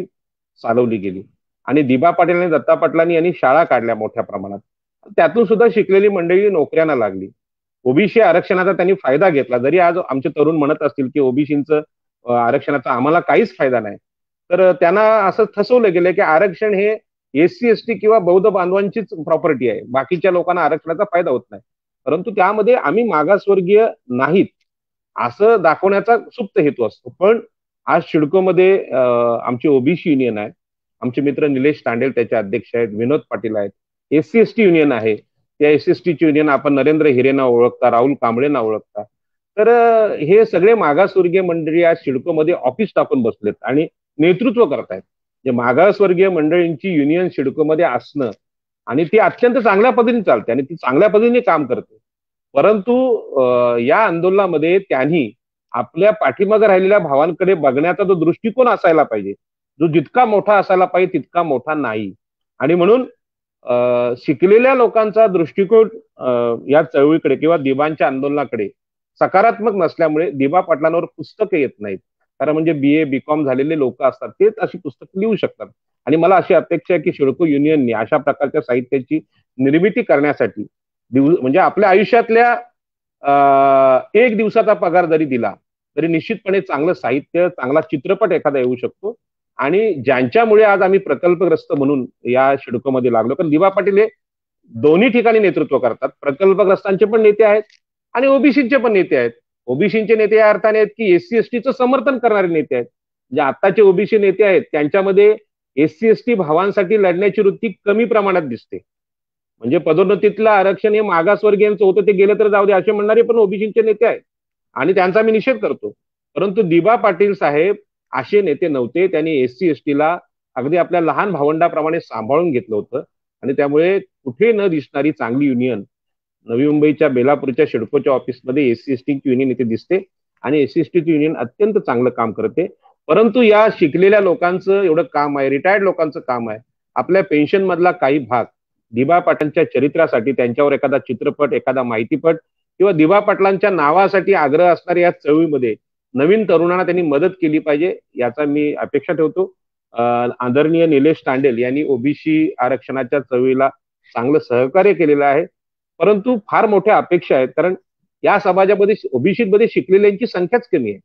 चालवली गेली आणि दिबा पाटील आणि दत्ता पाटलांनी यांनी शाळा काढल्या मोठ्या प्रमाणात. त्यातून सुद्धा शिकलेली मंडळी नोकऱ्यांना लागली. ओबीसी आरक्षणाचा त्यांनी फायदा घेतला. जरी आज आमचे तरुण म्हणत असतील की ओबीसीचं आरक्षणाचा आम्हाला काहीच फायदा नाही, तर त्यांना असं ठसवलं गेलं की आरक्षण हे एससी एसटी किंवा बौद्ध बांधवांचीच प्रॉपर्टी आहे, बाकीच्या लोकांना आरक्षणाचा फायदा होत नाही. परंतु त्यामध्ये आम्ही मागासवर्गीय नाहीत असं दाखवण्याचा सुप्त हेतू असतो. पण आज सिडकोमध्ये आमची ओबीसी युनियन आहे, आमचे मित्र निलेश तांडेल त्याचे अध्यक्ष आहेत, विनोद पाटील आहेत. एससी एसटी युनियन आहे, त्या एस एस टी युनियन आपण नरेंद्र हिरेंना ओळखता, राहुल कांबळेंना ओळखता. तर हे सगळे मागासवर्गीय मंडळी आज सिडकोमध्ये ऑफिस टाकून बसलेत आणि नेतृत्व करतायत. जे मागासवर्गीय मंडळींची युनियन सिडकोमध्ये असणं आणि ती अत्यंत चांगल्या पद्धतीने चालते आणि ती चांगल्या पद्धतीने काम करते. परंतु या आंदोलनामध्ये त्यांनी आपल्या पाठीमागे राहिलेल्या भावांकडे बघण्याचा जो दृष्टिकोन असायला पाहिजे, जो जितका मोठा असायला पाहिजे तितका मोठा नाही. आणि म्हणून शिकलेल्या लोकांचा दृष्टिकोन या चळवळीकडे किंवा दिबांच्या आंदोलनाकडे सकारात्मक नसल्यामुळे दिबा पाटलांवर पुस्तकं येत नाहीत. कारण म्हणजे BA BCom झालेले लोक असतात, तेच अशी पुस्तकं लिहू शकतात. आणि मला अशी अपेक्षा आहे की सिडको युनियनने अशा प्रकारच्या साहित्याची निर्मिती करण्यासाठी म्हणजे आपल्या आयुष्यातल्या एक दिवसाचा पगार जरी दिला तरी निश्चितपणे चांगलं साहित्य, चांगला चित्रपट एखादा येऊ शकतो. आणि ज्यांच्यामुळे आज आम्ही प्रकल्पग्रस्त म्हणून या सिडकोमध्ये लागलो, कारण दिबा पाटील हे दोन्ही ठिकाणी नेतृत्व करतात. प्रकल्पग्रस्तांचे पण नेते आहेत आणि ओबीसीचे पण नेते आहेत. ओबीसीचे नेते या अर्थाने आहेत की एससी एसटीचं समर्थन करणारे नेते आहेत. जे आताचे ओबीसी नेते आहेत त्यांच्यामध्ये एससी एसटी भावांसाठी लढण्याची वृत्ती कमी प्रमाणात दिसते. म्हणजे पदोन्नतीतलं आरक्षण हे मागासवर्गीयांचं होतं, ते गेलं तर जाऊ दे असे म्हणणारे पण ओबीसीचे नेते आहेत आणि त्यांचा मी निषेध करतो. परंतु दिबा पाटील साहेब असे नेते नव्हते. त्यांनी एससी एसटीला अगदी आपल्या लहान भावंडाप्रमाणे सांभाळून घेतलं होतं आणि त्यामुळे कुठे न दिसणारी चांगली युनियन नवी मुंबईच्या बेलापूरच्या सिडकोच्या ऑफिसमध्ये एससी एसटी युनियन इथे दिसते आणि एससी एसटी युनियन अत्यंत चांगलं काम करते. परंतु या शिकलेल्या लोकांचं एवढं काम आहे, रिटायर्ड लोकांचं काम आहे, आपल्या पेन्शन मधला काही भाग दिबा पाटलांच्या चरित्रासाठी, त्यांच्यावर एखादा चित्रपट, एखादा माहितीपट किंवा दिबा पाटलांच्या नावासाठी आग्रह असणाऱ्या या चळवळीमध्ये नवीन तरुणांना त्यांनी मदत केली पाहिजे, याचा मी अपेक्षा ठेवतो. आदरणीय निलेश तांडेल यांनी ओबीसी आरक्षणाच्या चळवळीला चांगलं सहकार्य केलेलं आहे. परंतु फार मोठ्या अपेक्षा आहेत, कारण या समाजामध्ये ओबीसी मध्ये शिकलेल्यांची संख्याच कमी आहे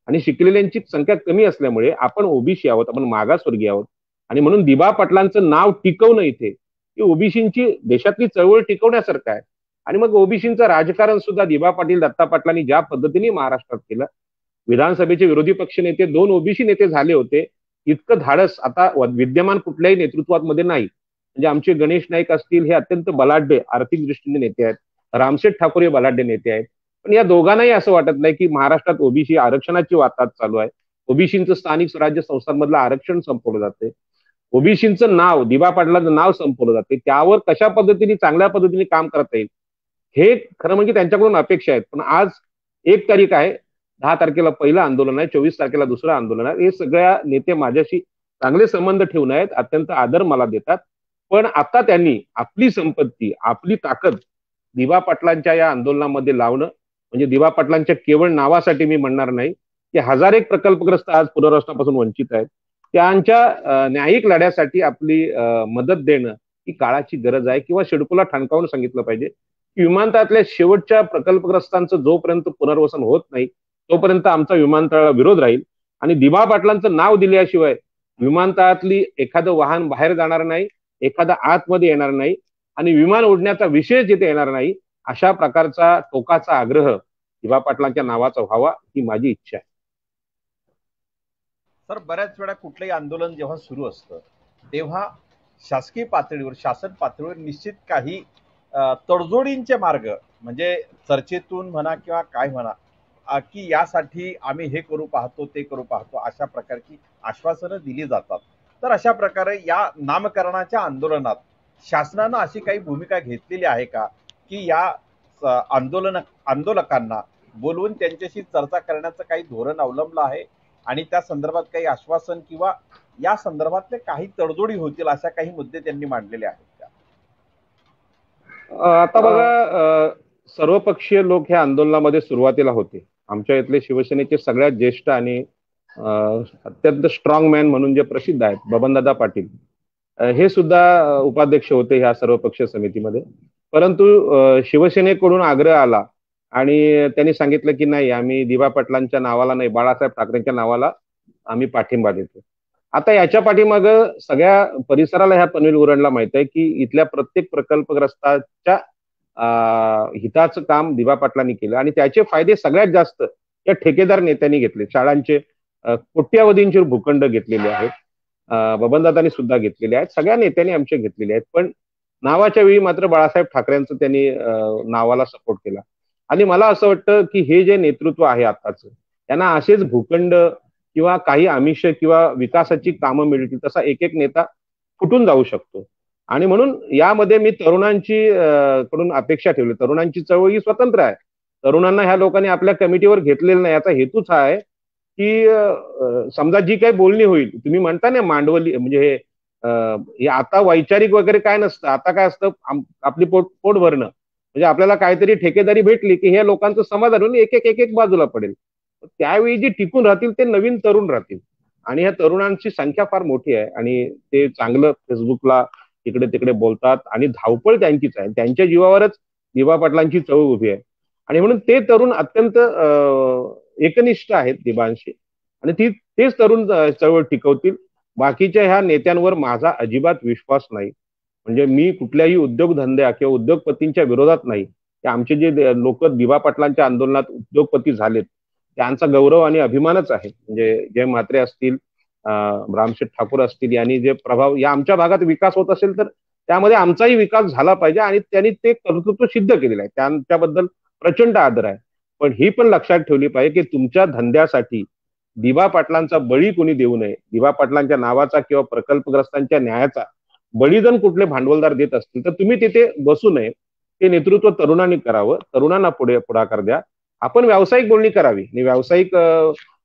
आणि शिकलेल्यांची संख्या कमी असल्यामुळे आपण ओबीसी आहोत, आपण मागासवर्गीय आहोत. आणि म्हणून दिबा पाटलांचं नाव टिकवणं इथे ही ओबीसींची देशातली चळवळ टिकवण्यासारखं आहे. आणि मग ओबीसींचं राजकारण सुद्धा दिबा पाटील, दत्ता पाटलांनी ज्या पद्धतीने महाराष्ट्रात केलं, विधानसभेचे विरोधी पक्ष नेते 2 ओबीसी नेते झाले होते, इतकं धाडस आता विद्यमान कुठल्याही नेतृत्वामध्ये नाही. म्हणजे आमचे गणेश नाईक असतील, हे अत्यंत बलाढ्य आर्थिक दृष्टीने नेते आहेत. रामशेठ ठाकूर हे बलाढ्य नेते आहेत. पण या दोघांनाही असं वाटत नाही की महाराष्ट्रात ओबीसी आरक्षणाची वाताहत चालू आहे. ओबीसींचं स्थानिक स्वराज्य संस्थांमधलं आरक्षण संपवलं जाते, ओबीसींचं नाव, दिबा पाटलांचं नाव संपवलं जाते. त्यावर कशा पद्धतीने चांगल्या पद्धतीने काम करता येईल हे खरं म्हणजे त्यांच्याकडून अपेक्षा आहेत. पण आज 1 तारीख आहे, 10 तारखेला पहिलं आंदोलन आहे, 24 तारखेला दुसरं आंदोलन आहे. हे सगळ्या नेते माझ्याशी चांगले संबंध ठेवून आहेत, अत्यंत आदर मला देतात. पण आता त्यांनी आपली संपत्ती, आपली ताकद दिबा पाटलांच्या या आंदोलनामध्ये लावणं, म्हणजे दिबा पाटलांच्या केवळ नावासाठी मी म्हणणार नाही की एक प्रकल्पग्रस्त आज पुनर्वसनापासून वंचित आहेत, त्यांच्या न्यायिक लढ्यासाठी आपली मदत देणं ही काळाची गरज आहे. किंवा सिडकोला ठणकावून सांगितलं पाहिजे की विमानतळातल्या शेवटच्या प्रकल्पग्रस्तांचं जोपर्यंत पुनर्वसन होत नाही तोपर्यंत आमचा विमानतळाला विरोध राहील. आणि दिबा पाटलांचं नाव दिल्याशिवाय विमानतळातली एखादं वाहन बाहेर जाणार नाही, एखादा आतमध्ये येणार नाही आणि विमान उडण्याचा विषय जिथे येणार नाही, अशा प्रकारचा टोकाचा आग्रह दिबा पाटलांच्या नावाचा व्हावा ही माझी इच्छा आहे. तर बऱ्याच वेळा कुठलंही आंदोलन जेव्हा सुरू असतं तेव्हा शासकीय पातळीवर, शासन पातळीवर निश्चित काही तडजोडींचे मार्ग, म्हणजे चर्चेतून म्हणा किंवा काय म्हणा, की यासाठी आम्ही हे करू पाहतो, ते करू पाहतो, अशा प्रकारची आश्वासनं दिली जातात. तर अशा प्रकारे या नामकरणाच्या आंदोलनात शासनानं अशी काही भूमिका घेतलेली आहे का की या आंदोलकांना बोलवून त्यांच्याशी चर्चा करण्याचं काही धोरण अवलंबलं आहे आणि त्या संदर्भात काही आश्वासन किंवा या संदर्भातले काही तडजोडी होतील अशा काही मुद्दे त्यांनी मांडलेले आहेत का? आता बघा, सर्वपक्षीय लोक ह्या आंदोलनामध्ये सुरुवातीला होते. आमच्या इथले शिवसेनेचे सगळ्यात ज्येष्ठ आणि अत्यंत स्ट्रॉंग मॅन म्हणून जे प्रसिद्ध आहेत, बबनदादा पाटील, हे सुद्धा उपाध्यक्ष होते ह्या सर्वपक्षीय समितीमध्ये. परंतु शिवसेनेकडून आग्रह आला आणि त्यांनी सांगितलं की नाही, आम्ही दिबा पाटलांच्या नावाला नाही, बाळासाहेब ठाकरेंच्या नावाला आम्ही पाठिंबा देतो. आता याच्या पाठीमाग सगळ्या परिसराला, ह्या पनवेल उरणला माहित आहे की इथल्या प्रत्येक प्रकल्पग्रस्ताच्या हिताचं काम दिबा पाटलांनी केलं आणि त्याचे फायदे सगळ्यात जास्त या ठेकेदार नेत्यांनी घेतले. शाळांचे कोट्यावधींचे भूखंड घेतलेले आहेत, बबनदादांनी सुद्धा घेतलेले आहेत, सगळ्या नेत्यांनी आमचे घेतलेले आहेत. पण नावाच्या वेळी मात्र बाळासाहेब ठाकरेंचं त्यांनी नावाला सपोर्ट केला. आणि मला असं वाटतं की हे जे नेतृत्व आहे आताचं, त्यांना असेच भूखंड किंवा काही आमिष किंवा विकासाची कामं मिळतील तसा एक एक नेता फुटून जाऊ शकतो. आणि म्हणून यामध्ये मी तरुणांची कडून अपेक्षा ठेवली. तरुणांची चळवळ ही स्वतंत्र आहे, तरुणांना ह्या लोकांनी आपल्या कमिटीवर घेतलेलं नाही. याचा हेतूच हा आहे की समजा जी काही बोलणी होईल, तुम्ही म्हणता ना मांडवली, म्हणजे हे आता वैचारिक वगैरे काय नसतं. आता काय असतं, आपली पोट भरणं, म्हणजे आपल्याला काहीतरी ठेकेदारी भेटली की हे लोकांचं समाधान होऊन एक एक एक एक बाजूला पडेल. त्यावेळी जे टिकून राहतील ते नवीन तरुण राहतील. आणि ह्या तरुणांची संख्या फार मोठी आहे आणि ते चांगलं फेसबुकला इकडे तिकडे बोलतात आणि धावपळ त्यांचीच आहे. त्यांच्या जीवावरच दिबा पाटलांची चळवळ उभी आहे. आणि म्हणून ते तरुण अत्यंत एकनिष्ठ आहेत दिबांशी, आणि तेच तरुण चळवळ टिकवतील. बाकीच्या ह्या नेत्यांवर माझा अजिबात विश्वास नाही. म्हणजे मी कुठल्याही उद्योगधंद्या किंवा उद्योगपतींच्या विरोधात नाही. ते आमचे जे लोक दिबा पाटलांच्या आंदोलनात उद्योगपती झालेत त्यांचा गौरव आणि अभिमानच आहे. म्हणजे जय म्हात्रे असतील, रामशेठ ठाकूर असतील, यांनी जे प्रभाव या आमच्या भागात विकास होत असेल तर त्यामध्ये आमचाही विकास झाला पाहिजे आणि त्यांनी ते कर्तृत्व सिद्ध केलेलं आहे. त्यांच्याबद्दल प्रचंड आदर आहे. पण ही पण लक्षात ठेवली पाहिजे की तुमच्या धंद्यासाठी दिबा पाटलांचा बळी कोणी देऊ नये. दिबा पाटलांच्या नावाचा किंवा प्रकल्पग्रस्तांच्या न्यायाचा बळी जर कुठले भांडवलदार देत असतील तर तुम्ही तिथे बसू नये. ते नेतृत्व तरुणांनी करावं, तरुणांना पुढाकार द्या. आपण व्यावसायिक बोलणी करावी आणि व्यावसायिक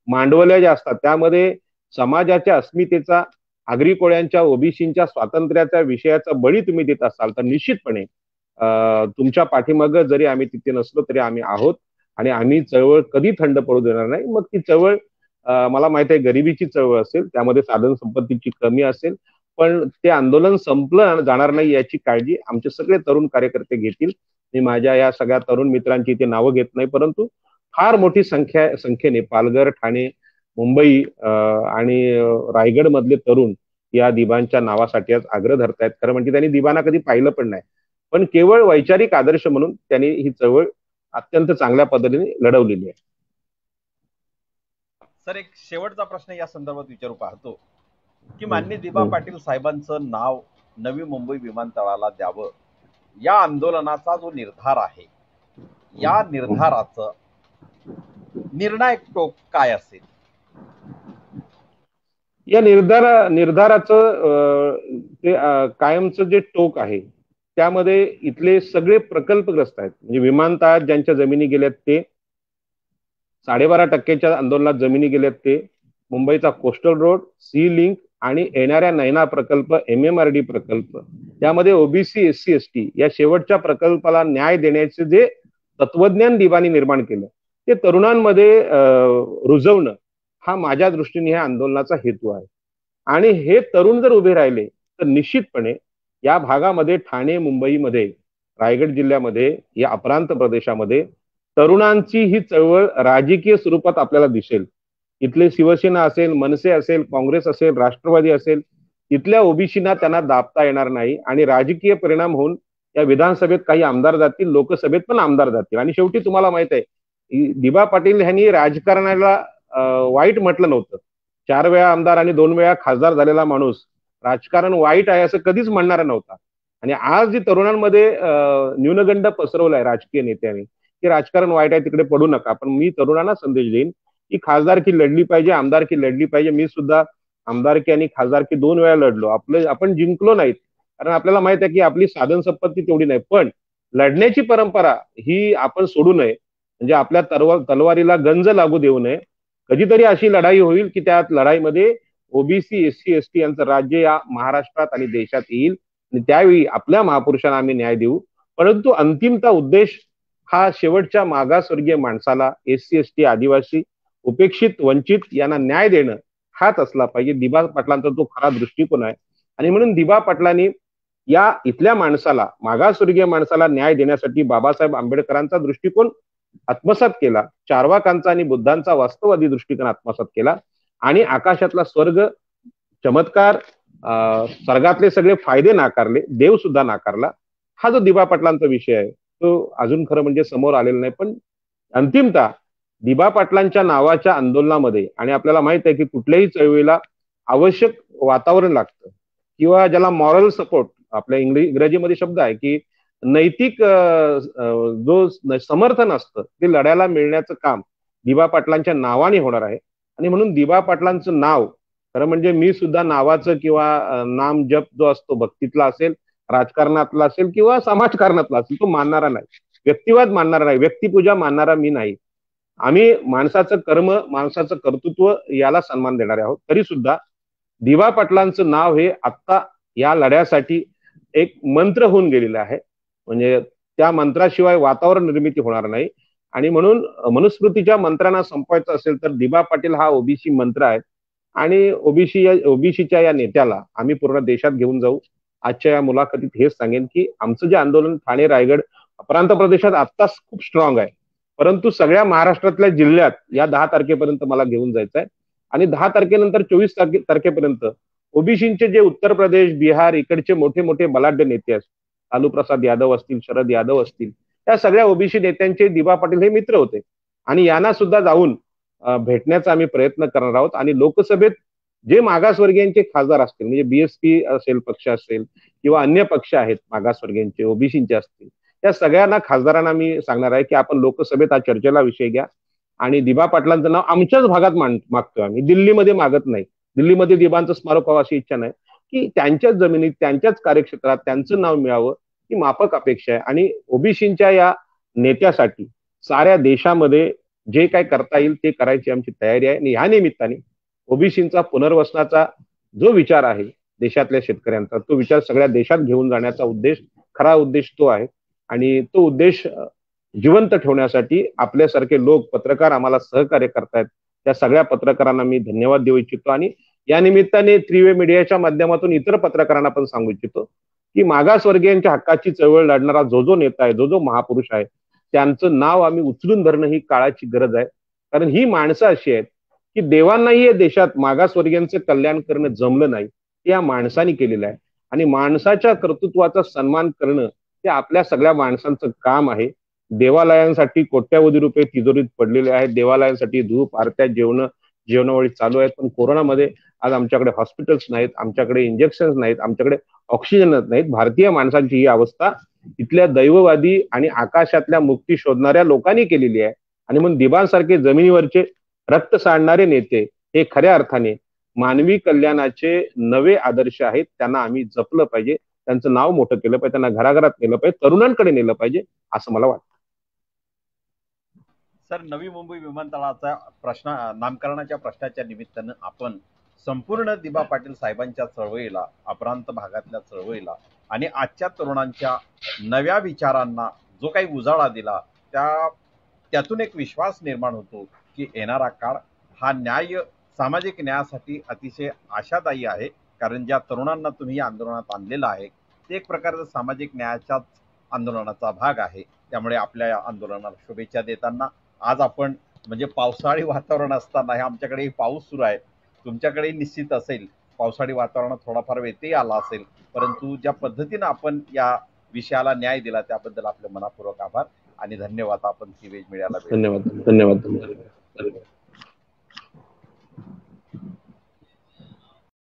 मांडवल्या ज्या असतात त्यामध्ये समाजाच्या अस्मितेचा, आगरी कोळ्यांच्या, ओबीसींच्या स्वातंत्र्याच्या विषयाचा बळी तुम्ही देत असाल तर निश्चितपणे तुमच्या पाठीमाग जरी आम्ही तिथे नसलो तरी आम्ही आहोत. आणि आम्ही चळवळ कधी थंड पडू देणार नाही. मग ती चळवळ मला माहित आहे गरिबीची चळवळ असेल, त्यामध्ये साधन संपत्तीची कमी असेल, पण ते आंदोलन संपलं जाणार नाही याची काळजी आमचे सगळे तरुण कार्यकर्ते घेतील. मी माझ्या या सगळ्या तरुण मित्रांची इथे नावं घेत नाही, परंतु फार मोठी संख्येने पालघर, ठाणे, मुंबई आणि रायगड मधले तरुण या दिबांच्या नावासाठी आज आग्रह धरतायत. खरं म्हणजे त्यांनी दिबांना कधी पाहिलं पण नाही, पण केवळ वैचारिक आदर्श म्हणून त्यांनी ही चळवळ अत्यंत चांगल्या पद्धतीने लढवलेली आहे. सर, एक शेवटचा प्रश्न या संदर्भात विचारू पाहतो की माननीय दिबा पाटील साहेबांचं नाव नवी मुंबई विमानतळाला द्यावं, या आंदोलनाचा जो निर्धार आहे, या निर्धाराचं निर्णायक टोक काय असेल? या निर्धाराचं ते कायमचं जे टोक आहे त्यामध्ये इथले सगळे प्रकल्पग्रस्त आहेत. म्हणजे विमानतळात ज्यांच्या जमिनी गेल्यात ते, 12.5% आंदोलनात जमिनी गेल्यात ते, मुंबईचा कोस्टल रोड, सी लिंक आणि येणाऱ्या नैना प्रकल्प, MMRD प्रकल्प, त्यामध्ये ओबीसी, SC, ST या शेवटच्या प्रकल्पाला न्याय देण्याचे जे तत्वज्ञान दिबानी निर्माण केलं ते तरुणांमध्ये रुजवणं हा माझ्या दृष्टीने ह्या आंदोलनाचा हेतू आहे. आणि हे तरुण जर उभे राहिले तर निश्चितपणे या भागामध्ये, ठाणे, मुंबईमध्ये, रायगड जिल्ह्यामध्ये, या अप्रांत प्रदेशामध्ये तरुणांची ही चळवळ राजकीय स्वरूपात आपल्याला दिसेल. इथले शिवसेना असेल, मनसे असेल, काँग्रेस असेल, राष्ट्रवादी असेल, तिथल्या ओबीसीना त्यांना दाबता येणार नाही आणि राजकीय परिणाम होऊन या विधानसभेत काही आमदार जातील, लोकसभेत पण आमदार जातील. आणि शेवटी तुम्हाला माहित आहे दिबा पाटील यांनी राजकारणाला वाईट म्हटलं नव्हतं. 4 वेळा आमदार आणि 2 वेळा खासदार झालेला माणूस राजकारण वाईट आहे असं कधीच म्हणणारा नव्हता. आणि आज जे तरुणांमध्ये न्यूनगंड पसरवलाय राजकीय नेत्यांनी की राजकारण वाईट आहे, तिकडे पडू नका. पण मी तरुणांना संदेश देईन की खासदारकी लढली पाहिजे, आमदारकी लढली पाहिजे. मी सुद्धा आमदारकी आणि खासदारकी 2 वेळा लढलो. आपण जिंकलो नाहीत कारण आपल्याला माहित आहे की आपली साधन संपत्ती तेवढी नाही. पण लढण्याची परंपरा ही आपण सोडू नये. म्हणजे आपल्या तलवारीला गंज लागू देऊ नये. कधीतरी अशी लढाई होईल की त्या लढाईमध्ये ओबीसी, SC, ST यांचं राज्य या महाराष्ट्रात आणि देशात येईल आणि त्यावेळी आपल्या महापुरुषांना आम्ही न्याय देऊ. परंतु अंतिमता उद्देश हा शेवटच्या मागासवर्गीय माणसाला, SC, ST, आदिवासी उपेक्षित वंचित यांना न्याय देणं हाच असला पाहिजे. दिबा पाटलांचा तो खरा दृष्टिकोन आहे. आणि म्हणून दिबा पाटलांनी या इथल्या माणसाला, मागासवर्गीय माणसाला न्याय देण्यासाठी बाबासाहेब आंबेडकरांचा दृष्टिकोन आत्मसात केला, चार्वाकांचा आणि बुद्धांचा वास्तववादी दृष्टिकोन आत्मसात केला आणि आकाशातला स्वर्ग, चमत्कार, स्वर्गातले सगळे फायदे नाकारले, देव सुद्धा नाकारला. हा जो दिबा पाटलांचा विषय आहे तो अजून खरं म्हणजे समोर आलेला नाही. पण अंतिमतः दिबा पाटलांच्या नावाच्या आंदोलनामध्ये, आणि आपल्याला माहित आहे की कुठल्याही चळवळीला आवश्यक वातावरण लागतं किंवा ज्याला मॉरल सपोर्ट, आपल्या इंग्रजीमध्ये शब्द आहे की नैतिक जो समर्थन असतं ते लढ्याला मिळण्याचं काम दिबा पाटलांच्या नावाने होणार आहे. आणि म्हणून दिबा पाटलांचं नाव, खरं म्हणजे मी सुद्धा नावाचं किंवा नाम जप जो असतो भक्तीतला असेल, राजकारणातला असेल किंवा समाजकारणातला असेल, तो मानणारा नाही, व्यक्तिवाद मानणारा नाही, व्यक्तिपूजा मानणारा मी नाही. आम्ही माणसाचं कर्म, माणसाचं कर्तृत्व याला सन्मान देणारे आहोत. तरी सुद्धा दिबा पाटलांचं नाव हे आत्ता या लढ्यासाठी एक मंत्र होऊन गेलेलं आहे. म्हणजे त्या मंत्राशिवाय वातावरण निर्मिती होणार नाही. आणि म्हणून मनुस्मृतीच्या मंत्रांना संपवायचं असेल तर दिबा पाटील हा ओबीसी मंत्र आहे. आणि ओबीसीच्या या नेत्याला आम्ही पूर्ण देशात घेऊन जाऊ. आजच्या या मुलाखतीत हेच सांगेन की आमचं जे आंदोलन ठाणे, रायगड, प्रांत प्रदेशात आत्ताच खूप स्ट्रॉंग आहे, परंतु सगळ्या महाराष्ट्रातल्या जिल्ह्यात या 10 तारखेपर्यंत मला घेऊन जायचं आहे. आणि 10 तारखेनंतर 24 तारखेपर्यंत ओबीसीचे जे उत्तर प्रदेश, बिहार इकडचे मोठे मोठे बलाढ्य नेते असतील, लालू प्रसाद यादव असतील, शरद यादव असतील, या सगळ्या ओबीसी नेत्यांचे दिबा पाटील हे मित्र होते. आणि यांना सुद्धा जाऊन भेटण्याचा आम्ही प्रयत्न करणार आहोत. आणि लोकसभेत जे मागासवर्गीयांचे खासदार असतील, म्हणजे बीएसपी असेल, पक्ष असेल किंवा अन्य पक्ष आहेत मागासवर्गीयांचे, ओबीसीचे असतील, त्या सगळ्यांना खासदारांना मी सांगणार आहे की आपण लोकसभेत हा चर्चेला विषय घ्या. आणि दिबा पाटलांचं नाव आमच्याच भागात मागतोय आम्ही, दिल्लीमध्ये मागत नाही. दिल्लीमध्ये दिबांचं स्मारक व्हावं अशी इच्छा नाही. की त्यांच्याच जमिनीत, त्यांच्याच कार्यक्षेत्रात त्यांचं नाव मिळावं ही माफक अपेक्षा आहे. आणि ओबीसीच्या या नेत्यासाठी साऱ्या देशामध्ये जे काय करता येईल ते करायची आमची तयारी आहे. आणि या निमित्ताने ओबीसीचा पुनर्वसनाचा जो विचार आहे देशातल्या शेतकऱ्यांचा, तो विचार सगळ्या देशात घेऊन जाण्याचा उद्देश, खरा उद्देश तो आहे. आणि तो उद्देश जिवंत ठेवण्यासाठी आपल्यासारखे लोक, पत्रकार आम्हाला सहकार्य करतायत. त्या सगळ्या पत्रकारांना मी धन्यवाद देऊ इच्छितो. आणि या निमित्ताने त्रिवे मीडियाच्या माध्यमातून इतर पत्रकारांना पण सांगू इच्छितो की मागासवर्गीयांच्या हक्काची चळवळ लढणारा जो जो नेता आहे, जो जो महापुरुष आहे, त्यांचं नाव आम्ही उचलून धरणं ही काळाची गरज आहे. कारण ही माणसं अशी आहेत की देवांनाही या देशात मागासवर्गीयांचं कल्याण करणं जमलं नाही, ते या माणसांनी केलेलं आहे. आणि माणसाच्या कर्तृत्वाचा सन्मान करणं हे आपल्या सगळ्या माणसांचं काम आहे. देवालयांसाठी कोट्यावधी रुपये तिजोरीत पडलेले आहेत, देवालयांसाठी धूप, आरत्या, जेवणावळी चालू आहेत. पण कोरोनामध्ये आज आमच्याकडे हॉस्पिटल्स नाहीत, आमच्याकडे इंजेक्शन्स नाहीत, आमच्याकडे ऑक्सिजनच नाहीत. भारतीय माणसांची ही अवस्था इथल्या दैववादी आणि आकाशातल्या मुक्ती शोधणाऱ्या लोकांनी केलेली आहे. आणि म्हणून दिबांसारखे जमिनीवरचे रक्त सांडणारे नेते हे खऱ्या अर्थाने मानवी कल्याणाचे नवे आदर्श आहेत. त्यांना आम्ही जपलं पाहिजे, त्यांचं नाव मोठं केलं पाहिजे, त्यांना घराघरात नेलं पाहिजे, तरुणांकडे नेलं पाहिजे, असं मला वाटतं. सर, नवी मुंबई विमानतळाचा नामकरणाच्या प्रश्नाच्या निमित्तानं आपण संपूर्ण दिबा पाटील साहेबांच्या चळवळीला, अप्रांत भागातल्या चळवळीला आणि आजच्या तरुणांच्या नव्या विचारांना जो काही उजाळा दिला, त्यातून एक विश्वास निर्माण होतो की येणारा काळ हा सामाजिक न्यायासाठी अतिशय आशादायी आहे. कारण ज्या तरुणांना तुम्ही या आंदोलनात आणलेलं आहे ते एक प्रकारचा सामाजिक न्यायाच्याच आंदोलनाचा भाग आहे. त्यामुळे आपल्या या आंदोलनाला शुभेच्छा देताना, आज आपण म्हणजे पावसाळी वातावरण असताना, हे आमच्याकडे पाऊस सुरू आहे, तुमच्याकडे निश्चित असेल पावसाळी वातावरणात थोडाफार व्यत्यय आला असेल, परंतु ज्या पद्धतीनं आपण या विषयाला न्याय दिला त्याबद्दल आपले मनापूर्वक आभार आणि धन्यवाद. आपण सीवेज मीडियाला धन्यवाद.